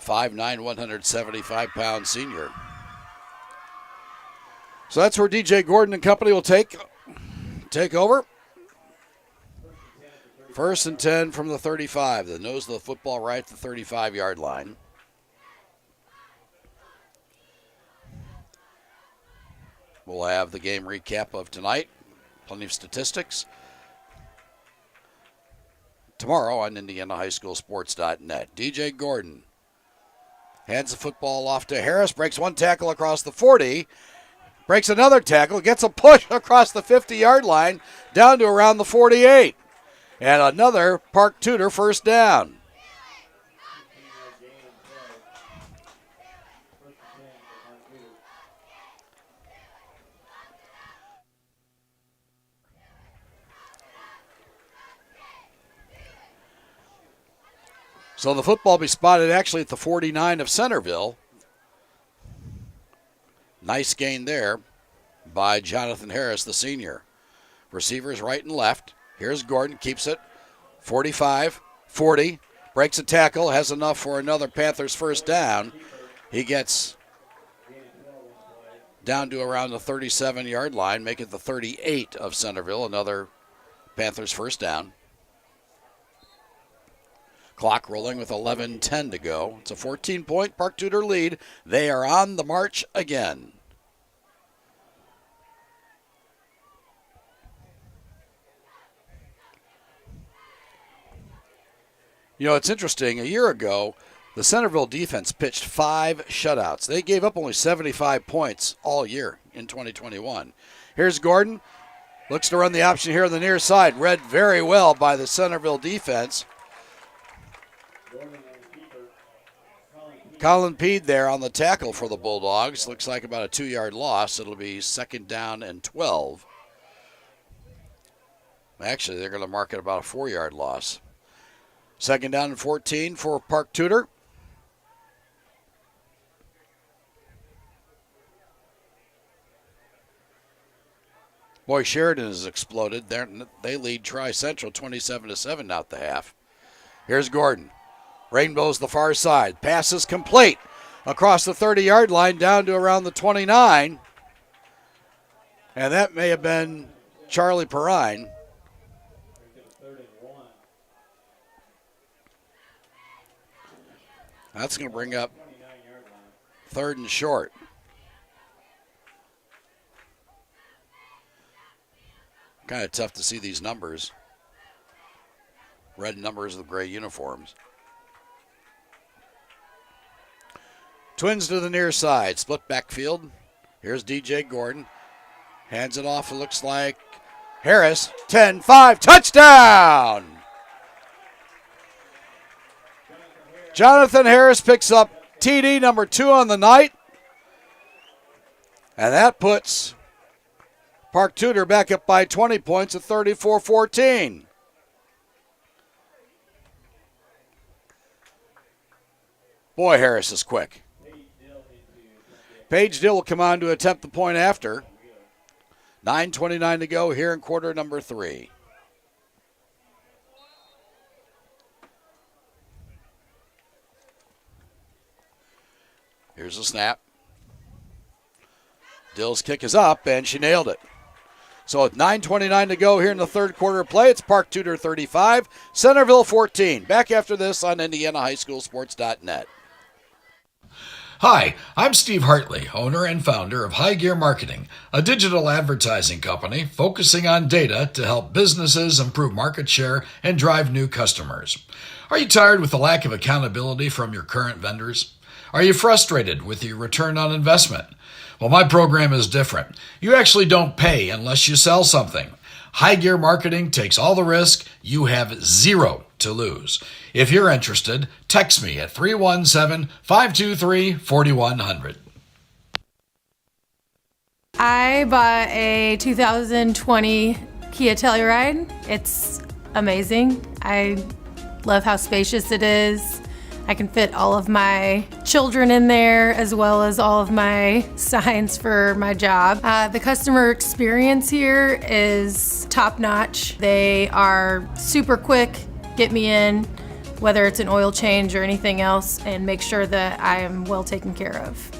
5'9", 175-pound senior. So that's where DJ Gordon and company will take over. First and 10 from the 35. The nose of the football right at the 35-yard line. We'll have the game recap of tonight. Plenty of statistics. Tomorrow on IndianaHighSchoolSports.net. DJ Gordon hands the football off to Harris. Breaks one tackle across the 40. Breaks another tackle. Gets a push across the 50-yard line down to around the 48. And another Park Tudor first down. So the football will be spotted actually at the 49 of Centerville. Nice gain there by Jonathan Harris, the senior. Receivers right and left. Here's Gordon, keeps it. 45, 40, breaks a tackle, has enough for another Panthers first down. He gets down to around the 37-yard line, make it the 38 of Centerville, another Panthers first down. Clock rolling with 11:10 to go. It's a 14-point Park Tudor lead. They are on the march again. You know, it's interesting. A year ago, the Centerville defense pitched 5 shutouts. They gave up only 75 points all year in 2021. Here's Gordon. Looks to run the option here on the near side. Read very well by the Centerville defense. Colin Peed there on the tackle for the Bulldogs. Looks like about a 2-yard loss. It'll be 2nd down and 12. Actually, they're going to mark it about a 4-yard loss. 2nd down and 14 for Park Tudor. Boy, Sheridan has exploded. They lead Tri-Central 27-7 out the half. Here's Gordon. Rainbow's the far side. Pass is complete across the 30-yard line down to around the 29. And that may have been Charlie Perrine. That's going to bring up 3rd and short. Kind of tough to see these numbers. Red numbers with gray uniforms. Twins to the near side. Split backfield. Here's DJ Gordon. Hands it off, it looks like Harris. 10-5. Touchdown! Jonathan Harris picks up TD number 2 on the night. And that puts Park Tudor back up by 20 points at 34-14. Boy, Harris is quick. Paige Dill will come on to attempt the point after. 9:29 to go here in quarter number 3. Here's a snap. Dill's kick is up, and she nailed it. So with 9:29 to go here in the third quarter of play, it's Park Tudor 35, Centerville 14. Back after this on IndianaHighSchoolSports.net. Hi, I'm Steve Hartley, owner and founder of High Gear Marketing, a digital advertising company focusing on data to help businesses improve market share and drive new customers. Are you tired with the lack of accountability from your current vendors? Are you frustrated with your return on investment? Well, my program is different. You actually don't pay unless you sell something. High Gear Marketing takes all the risk. You have zero to lose. If you're interested, text me at 317-523-4100. I bought a 2020 Kia Telluride. It's amazing. I love how spacious it is. I can fit all of my children in there as well as all of my signs for my job. The customer experience here is top notch. They are super quick, get me in, whether it's an oil change or anything else, and make sure that I am well taken care of.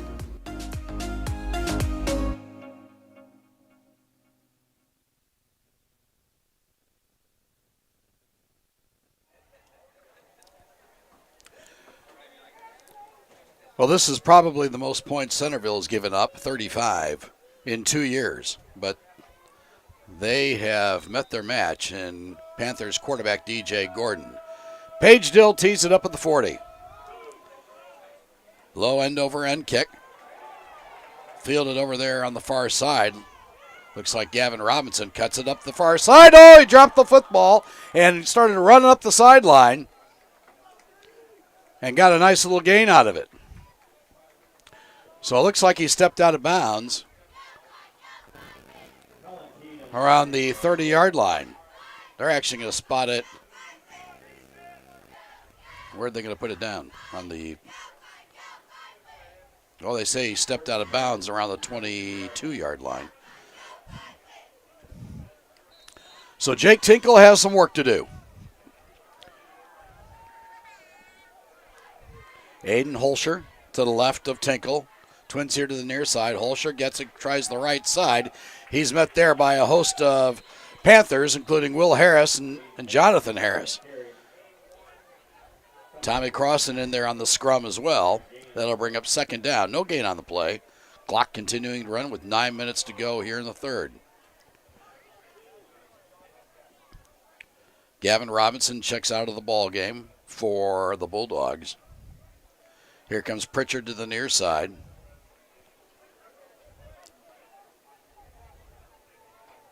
Well, this is probably the most points Centerville has given up, 35, in 2 years. But they have met their match in Panthers quarterback DJ Gordon. Paige Dill tees it up at the 40. Low end over end kick. Fielded over there on the far side. Looks like Gavin Robinson cuts it up the far side. Oh, he dropped the football and started running up the sideline and got a nice little gain out of it. So it looks like he stepped out of bounds around the 30-yard line. They're actually going to spot it. Where are they going to put it down? On the... Well, they say he stepped out of bounds around the 22-yard line. So Jake Tinkle has some work to do. Aiden Holscher to the left of Tinkle. Twins here to the near side. Holscher gets it, tries the right side. He's met there by a host of Panthers, including Will Harris and Jonathan Harris. Tommy Crossan in there on the scrum as well. That'll bring up 2nd down. No gain on the play. Clock continuing to run with 9 minutes to go here in the third. Gavin Robinson checks out of the ball game for the Bulldogs. Here comes Pritchard to the near side.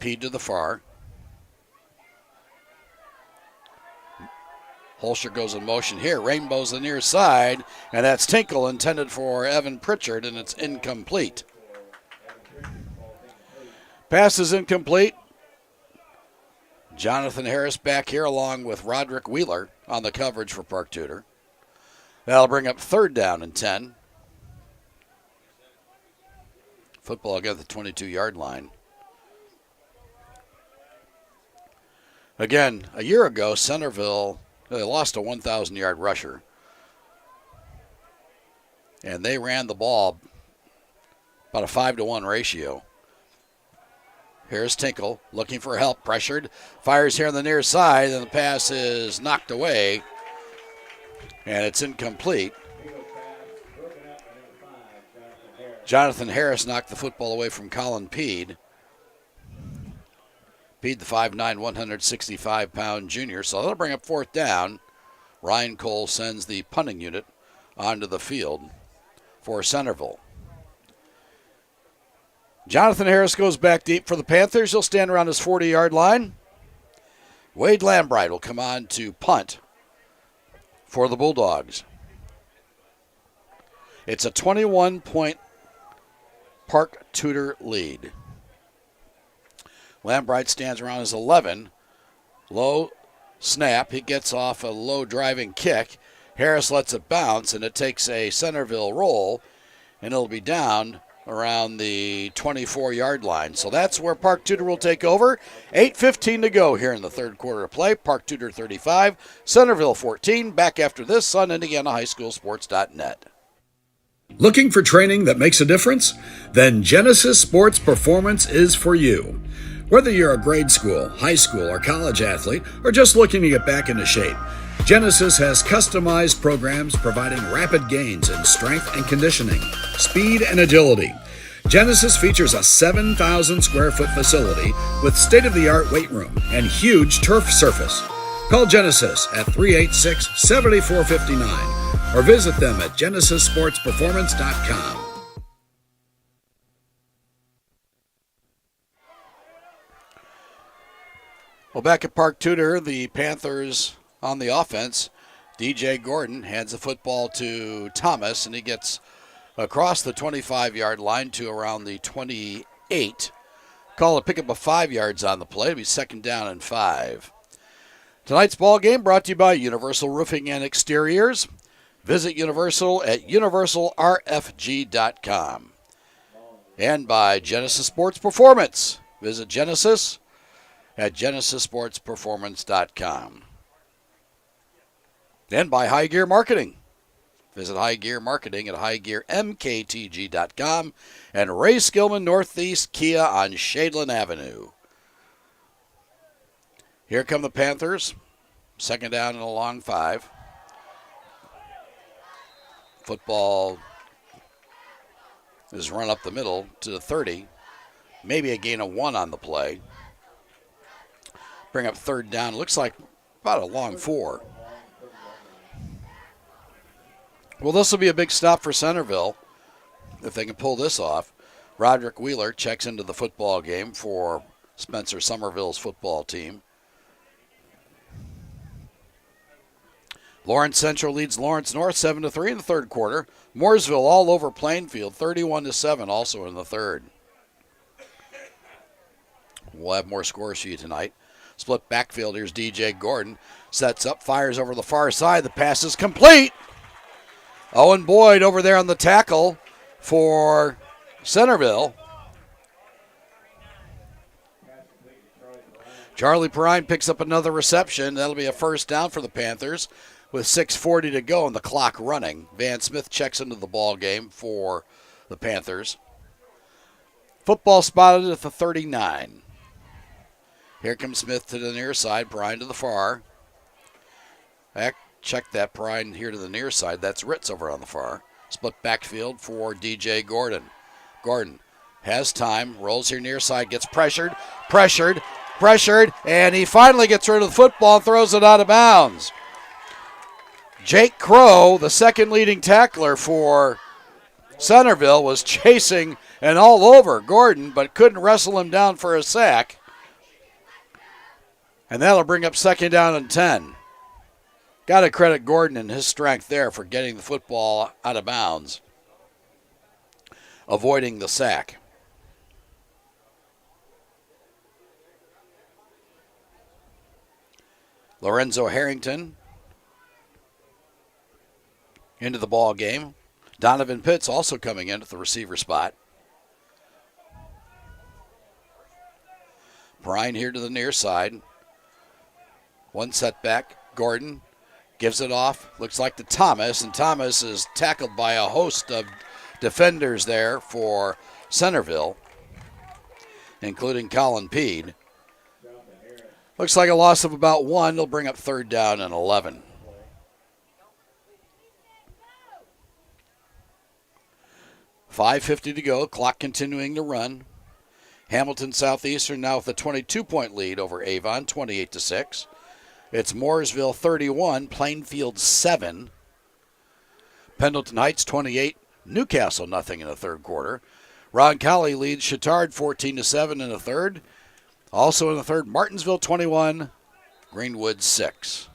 Peed to the far. Holscher goes in motion here. Rainbow's the near side, and that's Tinkle intended for Evan Pritchard, and it's incomplete. Pass is incomplete. Jonathan Harris back here along with Roderick Wheeler on the coverage for Park Tudor. That'll bring up 3rd down and 10. Football again at the 22-yard line. Again, a year ago, Centerville, they lost a 1,000-yard rusher. And they ran the ball about a 5-to-1 ratio. Here's Tinkle looking for help, pressured. Fires here on the near side, and the pass is knocked away. And it's incomplete. Jonathan Harris knocked the football away from Colin Peed. Peed, the 5'9", 165-pound junior. So that'll bring up 4th down. Ryan Cole sends the punting unit onto the field for Centerville. Jonathan Harris goes back deep for the Panthers. He'll stand around his 40-yard line. Wade Lambright will come on to punt for the Bulldogs. It's a 21-point Park Tudor lead. Lambright stands around his 11. Low snap. He gets off a low driving kick. Harris lets it bounce, and it takes a Centerville roll, and it'll be down around the 24-yard line. So that's where Park Tudor will take over. 8:15 to go here in the 3rd quarter of play. Park Tudor 35, Centerville 14. Back after this on IndianaHighSchoolSports.net. Looking for training that makes a difference? Then Genesis Sports Performance is for you. Whether you're a grade school, high school, or college athlete, or just looking to get back into shape, Genesis has customized programs providing rapid gains in strength and conditioning, speed and agility. Genesis features a 7,000 square foot facility with state-of-the-art weight room and huge turf surface. Call Genesis at 386-7459 or visit them at genesissportsperformance.com. Well, back at Park Tudor, the Panthers on the offense. DJ Gordon hands the football to Thomas, and he gets across the 25-yard line to around the 28. Call a pickup of 5 yards on the play. It'll be 2nd down and 5. Tonight's ball game brought to you by Universal Roofing and Exteriors. Visit Universal at universalrfg.com. And by Genesis Sports Performance. Visit Genesis at genesissportsperformance.com. And by High Gear Marketing. Visit High Gear Marketing at highgearmktg.com and Ray Skillman Northeast Kia on Shadeland Avenue. Here come the Panthers. 2nd down and a long 5. Football is run up the middle to the 30. Maybe a gain of 1 on the play. Bring up 3rd down. Looks like about a long 4. Well, this will be a big stop for Centerville if they can pull this off. Roderick Wheeler checks into the football game for Spencer Somerville's football team. Lawrence Central leads Lawrence North 7-3 in the 3rd quarter. Mooresville all over Plainfield 31-7 also in the 3rd. We'll have more scores for you tonight. Split backfield. Here's DJ Gordon. Sets up, fires over the far side. The pass is complete. Owen Boyd over there on the tackle for Centerville. Charlie Perrine picks up another reception. That'll be a 1st down for the Panthers with 6:40 to go and the clock running. Van Smith checks into the ball game for the Panthers. Football spotted at the 39. Here comes Smith to the near side, Perrine to the far. Check that Perrine here to the near side. That's Ritz over on the far. Split backfield for DJ Gordon. Gordon has time, rolls here near side, gets pressured, and he finally gets rid of the football and throws it out of bounds. Jake Crow, the second leading tackler for Centerville, was chasing and all over Gordon, but couldn't wrestle him down for a sack. And that'll bring up second down and 10. Got to credit Gordon and his strength there for getting the football out of bounds, avoiding the sack. Lorenzo Harrington into the ball game. Donovan Pitts also coming in at the receiver spot. Bryan here to the near side. One setback. Gordon gives it off. Looks like to Thomas, and Thomas is tackled by a host of defenders there for Centerville, including Colin Peed. Looks like a loss of about 1. They'll bring up third down and 11. .550 to go. Clock continuing to run. Hamilton Southeastern now with a 22-point lead over Avon, 28-6. It's Mooresville 31, Plainfield 7. Pendleton Heights 28, Newcastle nothing in the third quarter. Roncalli leads Chittard 14-7 in the third. Also in the third, Martinsville 21, Greenwood 6.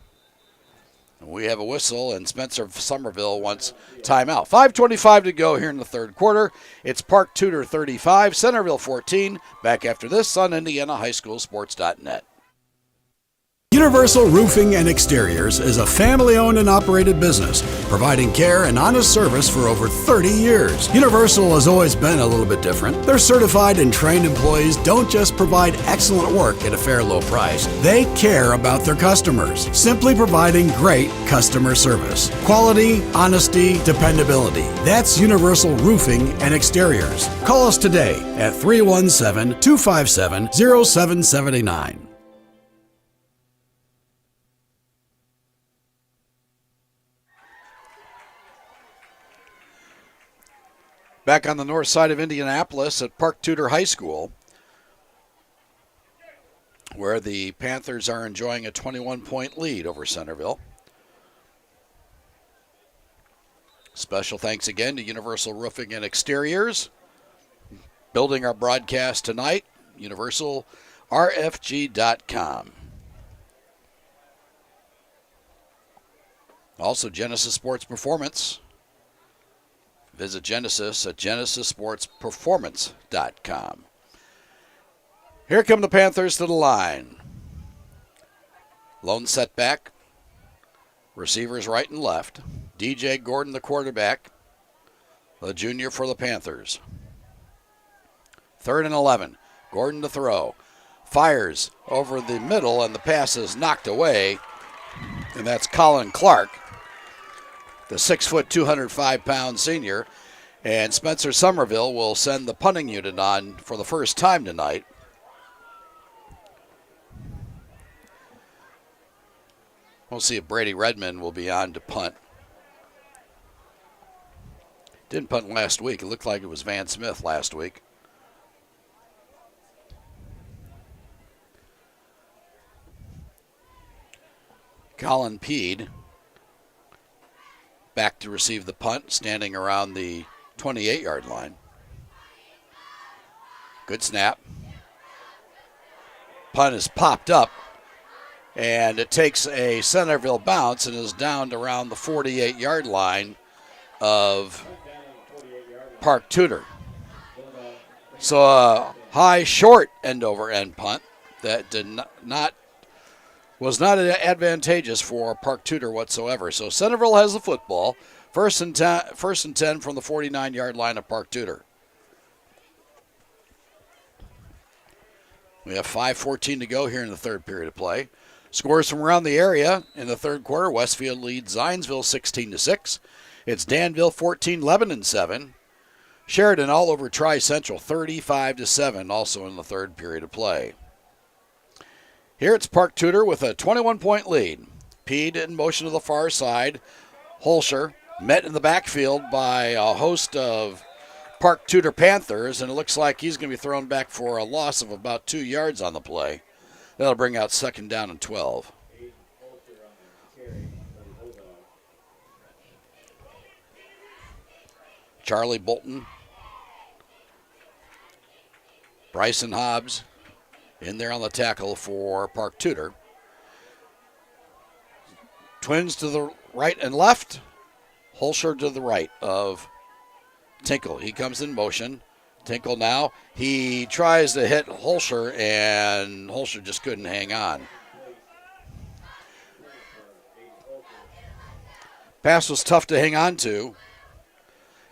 We have a whistle, and Spencer Somerville wants timeout. 5:25 to go here in the third quarter. It's Park Tudor 35, Centerville 14. Back after this on IndianaHighSchoolSports.net. Universal Roofing and Exteriors is a family-owned and operated business, providing care and honest service for over 30 years. Universal has always been a little bit different. Their certified and trained employees don't just provide excellent work at a fair low price. They care about their customers, simply providing great customer service. Quality, honesty, dependability. That's Universal Roofing and Exteriors. Call us today at 317-257-0779. Back on the north side of Indianapolis at Park Tudor High School, where the Panthers are enjoying a 21-point lead over Centerville. Special thanks again to Universal Roofing and Exteriors. Building our broadcast tonight, universalrfg.com. Also, Genesis Sports Performance. Visit Genesis at genesissportsperformance.com. Here come the Panthers to the line. Lone setback. Receivers right and left. DJ Gordon, the quarterback. The junior for the Panthers. 3rd and 11. Gordon to throw. Fires over the middle, and the pass is knocked away. And that's Colin Clark, the 6', 205-pound senior. And Spencer Somerville will send the punting unit on for the first time tonight. We'll see if Brady Redmond will be on to punt. Didn't punt last week. It looked like it was Van Smith last week. Colin Peed back to receive the punt, standing around the 28-yard line. Good snap. Punt is popped up, and it takes a Centerville bounce and is down to around the 48-yard line of Park Tudor. So a high, short end-over-end punt that was not advantageous for Park Tudor whatsoever. So Centerville has the football. First and 10 from the 49-yard line of Park Tudor. We have 5:14 to go here in the third period of play. Scores from around the area in the third quarter. Westfield leads Zionsville 16-6. It's Danville 14, Lebanon 7. Sheridan all over Tri-Central 35-7, also in the third period of play. Here it's Park Tudor with a 21-point lead. Peed in motion to the far side. Holscher met in the backfield by a host of Park Tudor Panthers, and it looks like he's going to be thrown back for a loss of about 2 yards on the play. That'll bring out second down and 12. Charlie Bolton. Bryson Hobbs in there on the tackle for Park Tudor. Twins to the right and left. Holscher to the right of Tinkle. He comes in motion. Tinkle now. He tries to hit Holscher, and Holscher just couldn't hang on. Pass was tough to hang on to,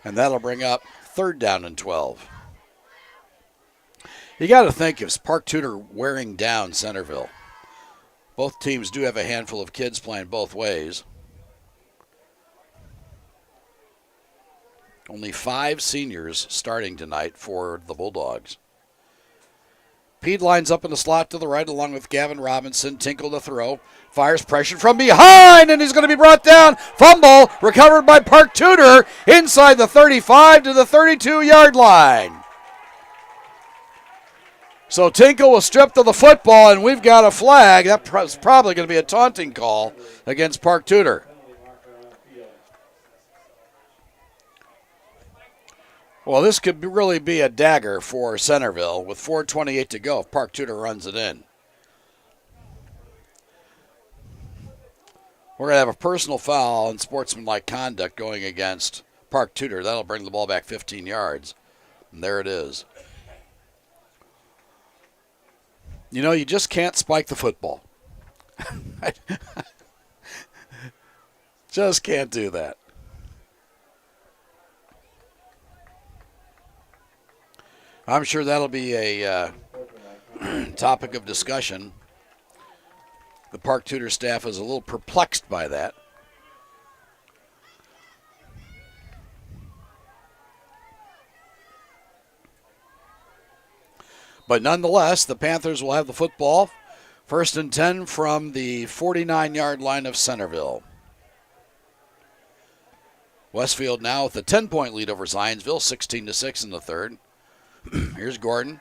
and that'll bring up 3rd down and 12. You got to think, is Park Tudor wearing down Centerville? Both teams do have a handful of kids playing both ways. Only 5 seniors starting tonight for the Bulldogs. Pede lines up in the slot to the right along with Gavin Robinson. Tinkle to throw. Fires pressure from behind, and he's going to be brought down. Fumble recovered by Park Tudor inside the 35 to the 32-yard line. So Tinkle was stripped of the football, and we've got a flag. That's probably going to be a taunting call against Park Tudor. Well, this could really be a dagger for Centerville with 4:28 to go if Park Tudor runs it in. We're going to have a personal foul and sportsmanlike conduct going against Park Tudor. That'll bring the ball back 15 yards. And there it is. You know, you just can't spike the football. Just can't do that. I'm sure that'll be a topic of discussion. The Park Tudor staff is a little perplexed by that. But nonetheless, the Panthers will have the football. 1st and 10 from the 49-yard line of Centerville. Westfield now with a 10-point lead over Zionsville, 16-6 in the 3rd. Here's Gordon.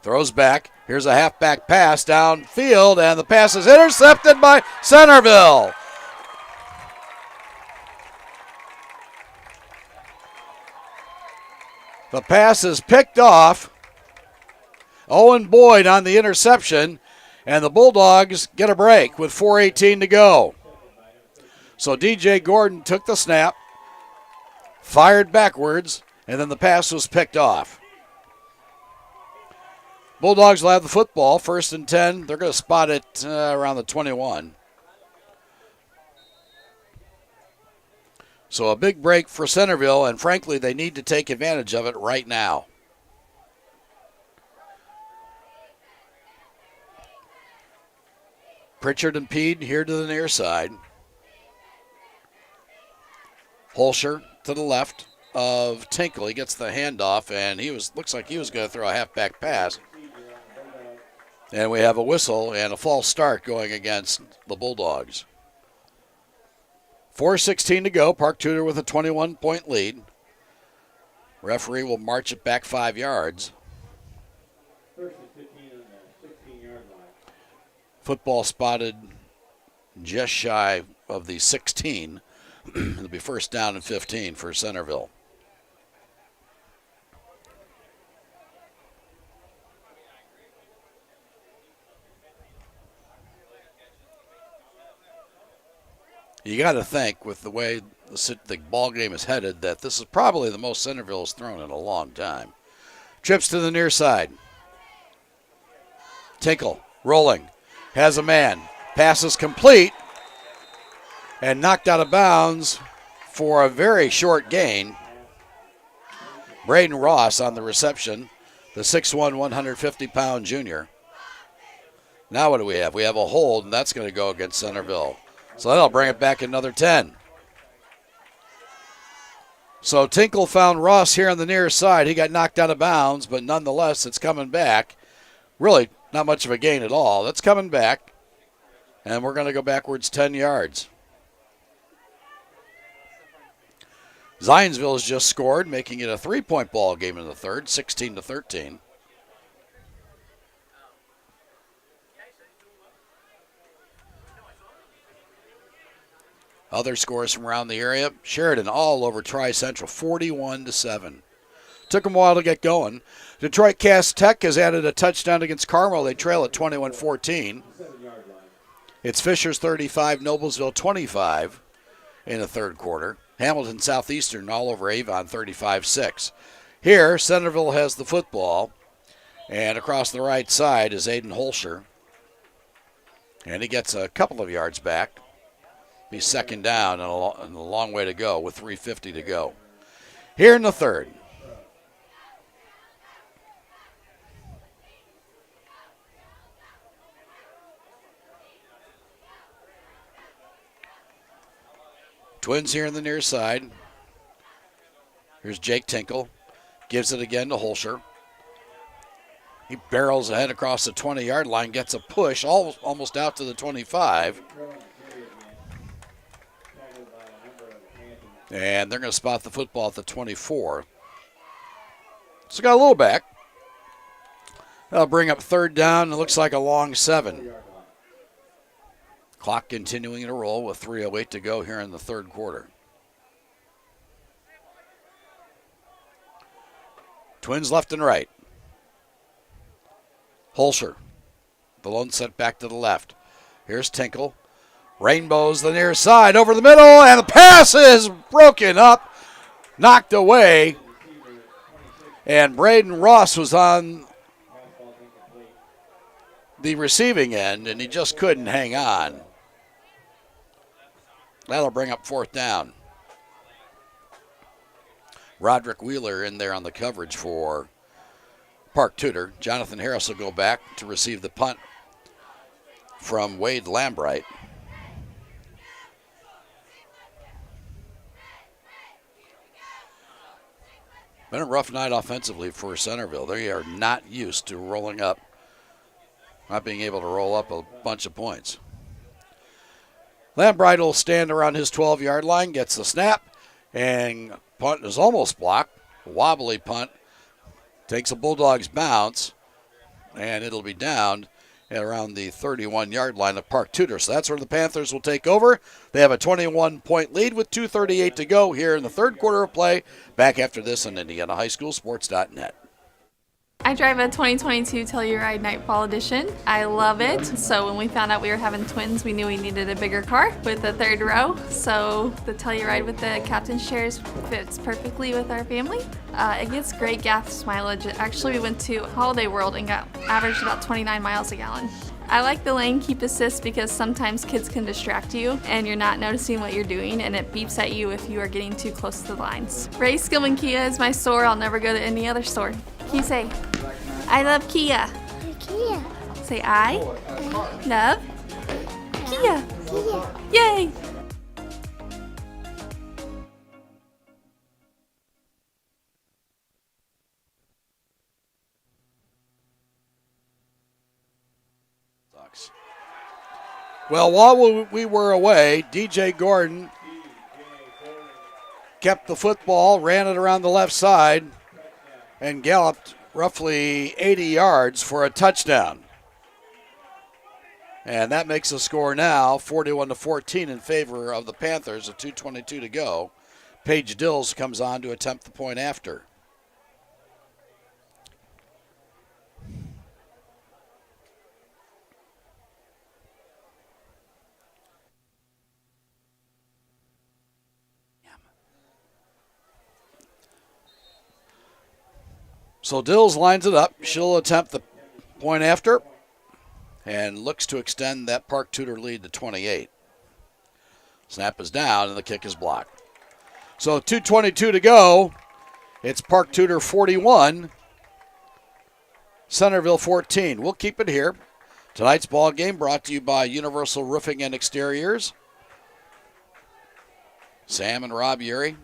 Throws back. Here's a halfback pass downfield, and the pass is intercepted by Centerville. The pass is picked off. Owen Boyd on the interception, and the Bulldogs get a break with 4:18 to go. So DJ Gordon took the snap, fired backwards, and then the pass was picked off. Bulldogs will have the football, 1st and 10. They're going to spot it around the 21. So a big break for Centerville, and frankly, they need to take advantage of it right now. Pritchard and Pede here to the near side. Holscher to the left of Tinkle. He gets the handoff, and looks like he was going to throw a halfback pass. And we have a whistle and a false start going against the Bulldogs. 4:16 to go. Park Tudor with a 21-point lead. Referee will march it back 5 yards. Football spotted just shy of the 16. It'll be 1st down and 15 for Centerville. You got to think, with the way the ball game is headed, that this is probably the most Centerville has thrown in a long time. Trips to the near side. Tinkle rolling. Has a man. Pass is complete and knocked out of bounds for a very short gain. Braden Ross on the reception, the 6'1", 150-pound junior. Now what do we have? We have a hold, and that's going to go against Centerville. So that'll bring it back another 10. So Tinkle found Ross here on the near side. He got knocked out of bounds, but nonetheless, it's coming back. Really not much of a gain at all. That's coming back, and we're going to go backwards 10 yards. Zionsville has just scored, making it a 3-point ball game in the 3rd, 16-13. Other scores from around the area. Sheridan all over Tri-Central, 41-7. Took them a while to get going. Detroit Cass Tech has added a touchdown against Carmel. They trail at 21-14. It's Fishers 35, Noblesville 25 in the third quarter. Hamilton Southeastern all over Avon 35-6. Here, Centerville has the football, and across the right side is Aiden Holscher. And he gets a couple of yards back. He's second down and a long way to go with 3:50 to go. Here in the third. Twins here on the near side. Here's Jake Tinkle. Gives it again to Holscher. He barrels ahead across the 20-yard line, gets a push almost out to the 25. And they're going to spot the football at the 24. So got a little back. That'll bring up third down. It looks like a long 7. Clock continuing to roll with 3:08 to go here in the third quarter. Twins left and right. Holscher, the lone set back to the left. Here's Tinkle. Rainbows the near side over the middle, and the pass is broken up, knocked away. And Braden Ross was on the receiving end, and he just couldn't hang on. That'll bring up fourth down. Roderick Wheeler in there on the coverage for Park Tudor. Jonathan Harris will go back to receive the punt from Wade Lambright. Been a rough night offensively for Centerville. They are not used to rolling up, not being able to roll up a bunch of points. Lambright will stand around his 12-yard line, gets the snap, and punt is almost blocked. A wobbly punt. Takes a Bulldogs bounce, and it'll be down at around the 31-yard line of Park Tudor. So that's where the Panthers will take over. They have a 21-point lead with 2:38 to go here in the third quarter of play. Back after this on IndianaHighSchoolSports.net. I drive a 2022 Telluride Nightfall Edition. I love it. So when we found out we were having twins, we knew we needed a bigger car with a third row. So the Telluride with the captain's chairs fits perfectly with our family. It gets great gas mileage. Actually, we went to Holiday World and got averaged about 29 miles a gallon. I like the lane keep assist because sometimes kids can distract you and you're not noticing what you're doing, and it beeps at you if you are getting too close to the lines. Ray Skillman Kia is my store. I'll never go to any other store. Can you say, I love Kia? Kia. Say, I love Kia. Kia. Yay! Well, while we were away, DJ Gordon kept the football, ran it around the left side, and galloped roughly 80 yards for a touchdown. And that makes the score now 41-14 in favor of the Panthers with 2:22 to go. Paige Dills comes on to attempt the point after. So Dills lines it up. She'll attempt the point after and looks to extend that Park Tudor lead to 28. Snap is down and the kick is blocked. So 2:22 to go. It's Park Tudor 41, Centerville 14. We'll keep it here. Tonight's ball game brought to you by Universal Roofing and Exteriors. Sam and Rob Urey.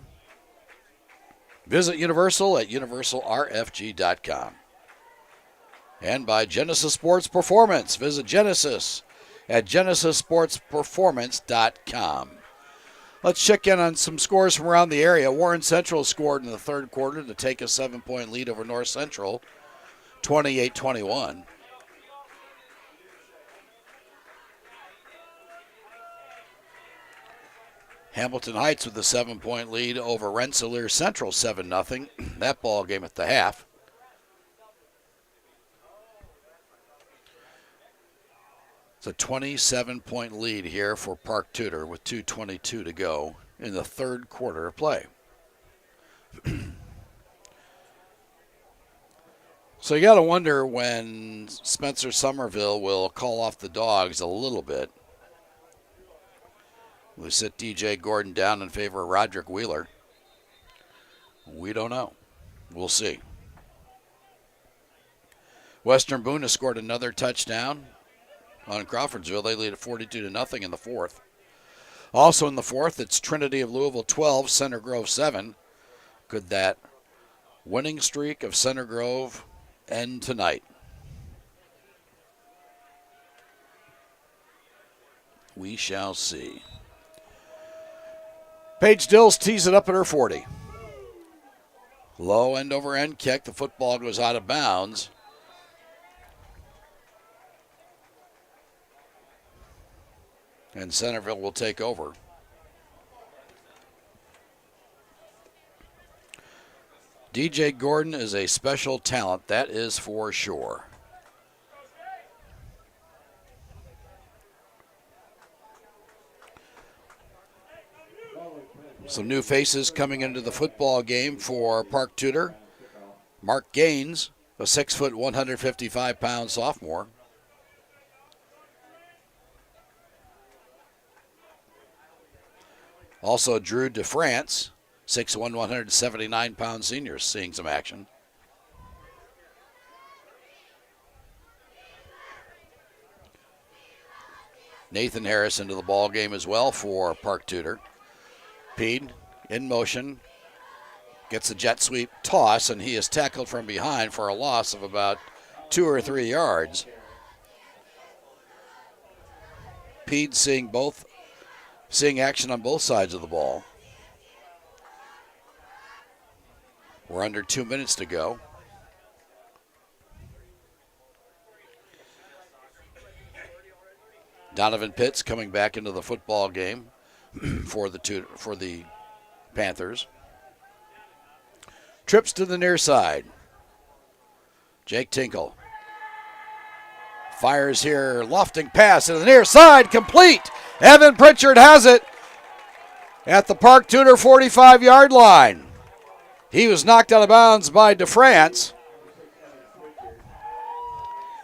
Visit Universal at universalrfg.com. And by Genesis Sports Performance. Visit Genesis at genesissportsperformance.com. Let's check in on some scores from around the area. Warren Central scored in the third quarter to take a 7-point lead over North Central, 28-21. Hamilton Heights with a 7-point lead over Rensselaer Central, 7-0. That ball game at the half. It's a 27-point lead here for Park Tudor with 2:22 to go in the third quarter of play. So you got to wonder when Spencer Somerville will call off the dogs a little bit. Will he sit DJ Gordon down in favor of Roderick Wheeler? We don't know. We'll see. Western Boone has scored another touchdown on Crawfordsville. They lead at 42-0 in the fourth. Also in the fourth, it's Trinity of Louisville 12, Center Grove 7. Could that winning streak of Center Grove end tonight? We shall see. Paige Dills tees it up at her 40. Low end over end kick. The football goes out of bounds. And Centerville will take over. DJ Gordon is a special talent, that is for sure. Some new faces coming into the football game for Park Tudor. Mark Gaines, a 6 foot, 155-pound sophomore. Also Drew DeFrance, 6'1", 179-pound senior, seeing some action. Nathan Harris into the ball game as well for Park Tudor. Pede in motion, gets a jet sweep toss, and he is tackled from behind for a loss of about 2 or 3 yards. Pede seeing action on both sides of the ball. We're under 2 minutes to go. Donovan Pitts coming back into the football game for the Panthers. Trips to the near side. Jake Tinkle fires here, lofting pass to the near side, complete. Evan Pritchard has it at the Park Tudor 45-yard line. He was knocked out of bounds by DeFrance.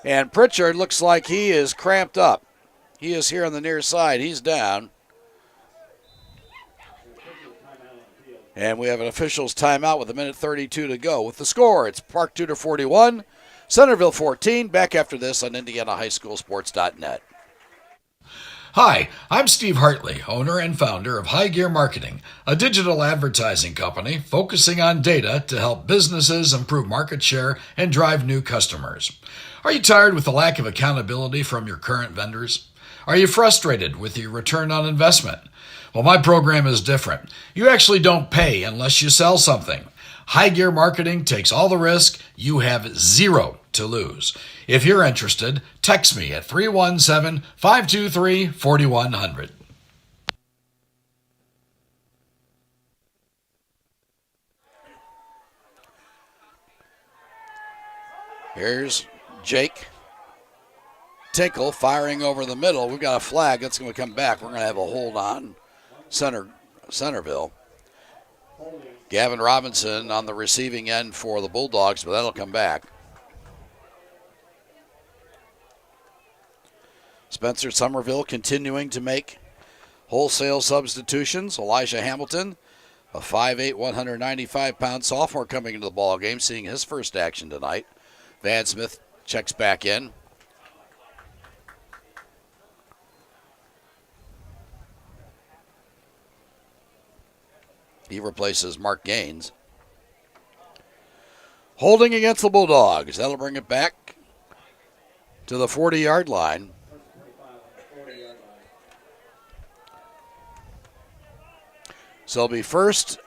And Pritchard looks like he is cramped up. He is here on the near side. He's down. And we have an official's timeout with 1:32 to go. With the score, it's Park Tudor 41, Centerville 14. Back after this on IndianaHighSchoolSports.net. Hi, I'm Steve Hartley, owner and founder of High Gear Marketing, a digital advertising company focusing on data to help businesses improve market share and drive new customers. Are you tired with the lack of accountability from your current vendors? Are you frustrated with your return on investment? Well, my program is different. You actually don't pay unless you sell something. High Gear Marketing takes all the risk. You have zero to lose. If you're interested, text me at 317-523-4100. Here's Jake Tinkle firing over the middle. We've got a flag that's going to come back. We're going to have a hold on Centerville. Gavin Robinson on the receiving end for the Bulldogs, but that'll come back. Spencer Somerville continuing to make wholesale substitutions. Elijah Hamilton, a 5'8", 195-pound sophomore coming into the ball game, seeing his first action tonight. Van Smith checks back in. He replaces Mark Gaines. Holding against the Bulldogs. That'll bring it back to the 40-yard line. So it'll be first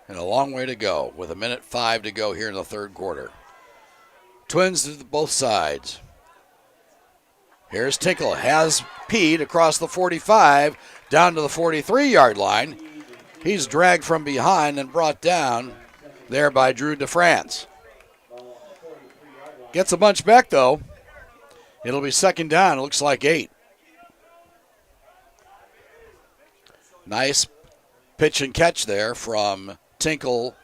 and a long way to go with 1:05 to go here in the third quarter. Twins to both sides. Here's Tinkle. Has Pede across the 45 down to the 43-yard line. He's dragged from behind and brought down there by Drew DeFrance. Gets a bunch back, though. It'll be second down. It looks like 8. Nice pitch and catch there from Tinkle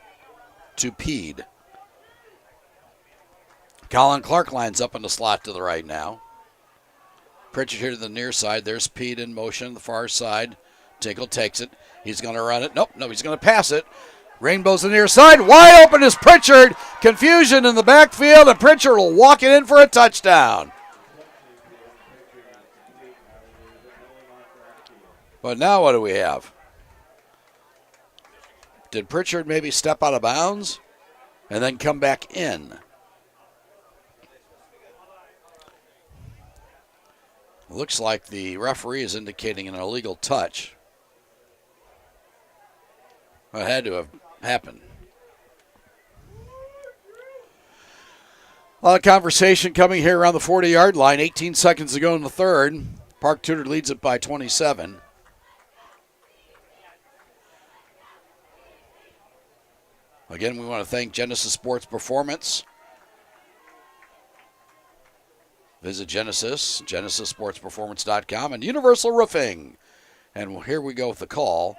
to Pede. Colin Clark lines up in the slot to the right now. Pritchard here to the near side. There's Pede in motion, the far side. Tinkle takes it. He's going to run it. Nope, he's going to pass it. Rainbow's the near side. Wide open is Pritchard. Confusion in the backfield, and Pritchard will walk it in for a touchdown. But now what do we have? Did Pritchard maybe step out of bounds and then come back in? Looks like the referee is indicating an illegal touch. It had to have happened. A lot of conversation coming here around the 40-yard line. 18 seconds to go in the third. Park Tudor leads it by 27. Again, we want to thank Genesis Sports Performance. Visit Genesis, GenesisSportsPerformance.com, and Universal Roofing. And here we go with the call.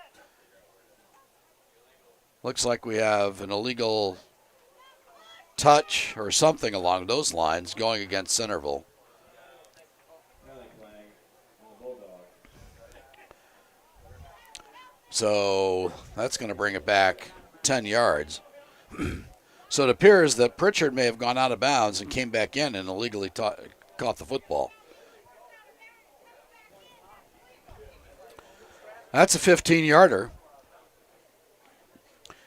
Looks like we have an illegal touch or something along those lines going against Centerville. So that's going to bring it back 10 yards. So it appears that Pritchard may have gone out of bounds and came back in and illegally caught the football. That's a 15-yarder.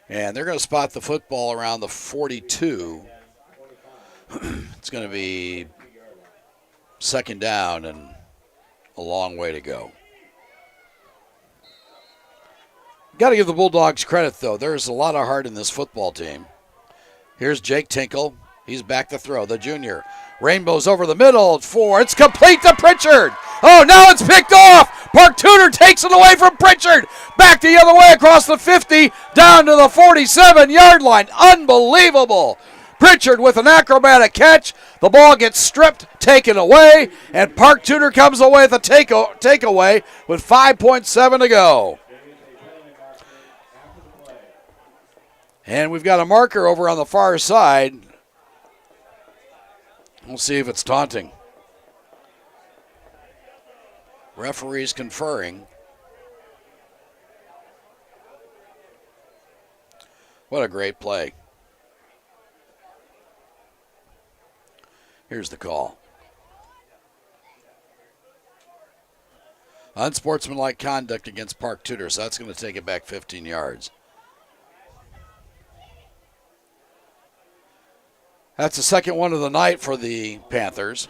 And they're going to spot the football around the 42. It's going to be second down and a long way to go. Got to give the Bulldogs credit, though. There's a lot of heart in this football team. Here's Jake Tinkle. He's back to throw, the junior. Rainbow's over the middle at 4. It's complete to Pritchard. Oh, now it's picked off. Park Tudor takes it away from Pritchard. Back the other way across the 50, down to the 47-yard line. Unbelievable. Pritchard with an acrobatic catch. The ball gets stripped, taken away, and Park Tudor comes away with a takeaway with 5.7 to go. And we've got a marker over on the far side. We'll see if it's taunting. Referees conferring. What a great play. Here's the call. Unsportsmanlike conduct against Park Tudor, so that's going to take it back 15 yards. That's the second one of the night for the Panthers.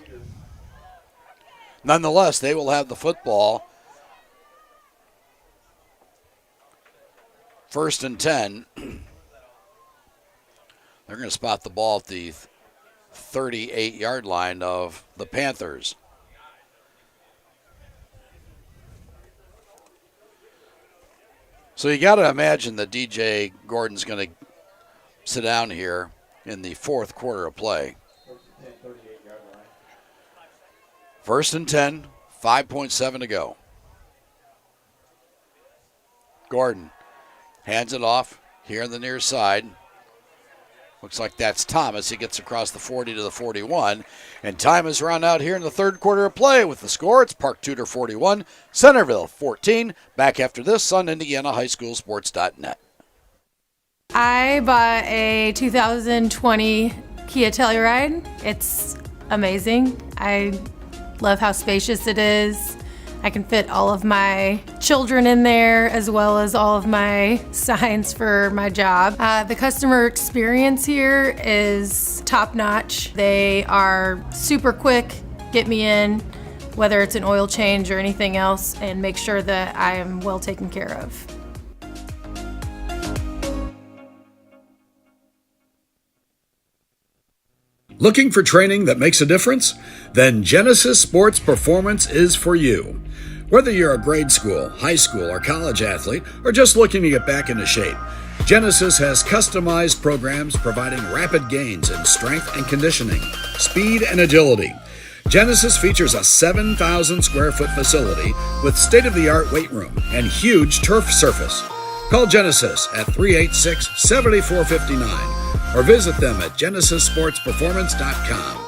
Nonetheless, they will have the football. First and 10. They're going to spot the ball at the 38-yard line of the Panthers. So you got to imagine that DJ Gordon's going to sit down here in the fourth quarter of play. First and 10, 5.7 to go. Gordon hands it off here on the near side. Looks like that's Thomas. He gets across the 40 to the 41. And time is run out here in the third quarter of play with the score. It's Park Tudor 41, Centerville 14. Back after this on IndianaHighSchoolSports.net. I bought a 2020 Kia Telluride. It's amazing. I love how spacious it is. I can fit all of my children in there as well as all of my signs for my job. The customer experience here is top notch. They are super quick, get me in, whether it's an oil change or anything else, and make sure that I am well taken care of. Looking for training that makes a difference? Then Genesis Sports Performance is for you. Whether you're a grade school, high school, or college athlete, or just looking to get back into shape, Genesis has customized programs providing rapid gains in strength and conditioning, speed and agility. Genesis features a 7,000 square foot facility with state-of-the-art weight room and huge turf surface. Call Genesis at 386-7459 or visit them at genesissportsperformance.com.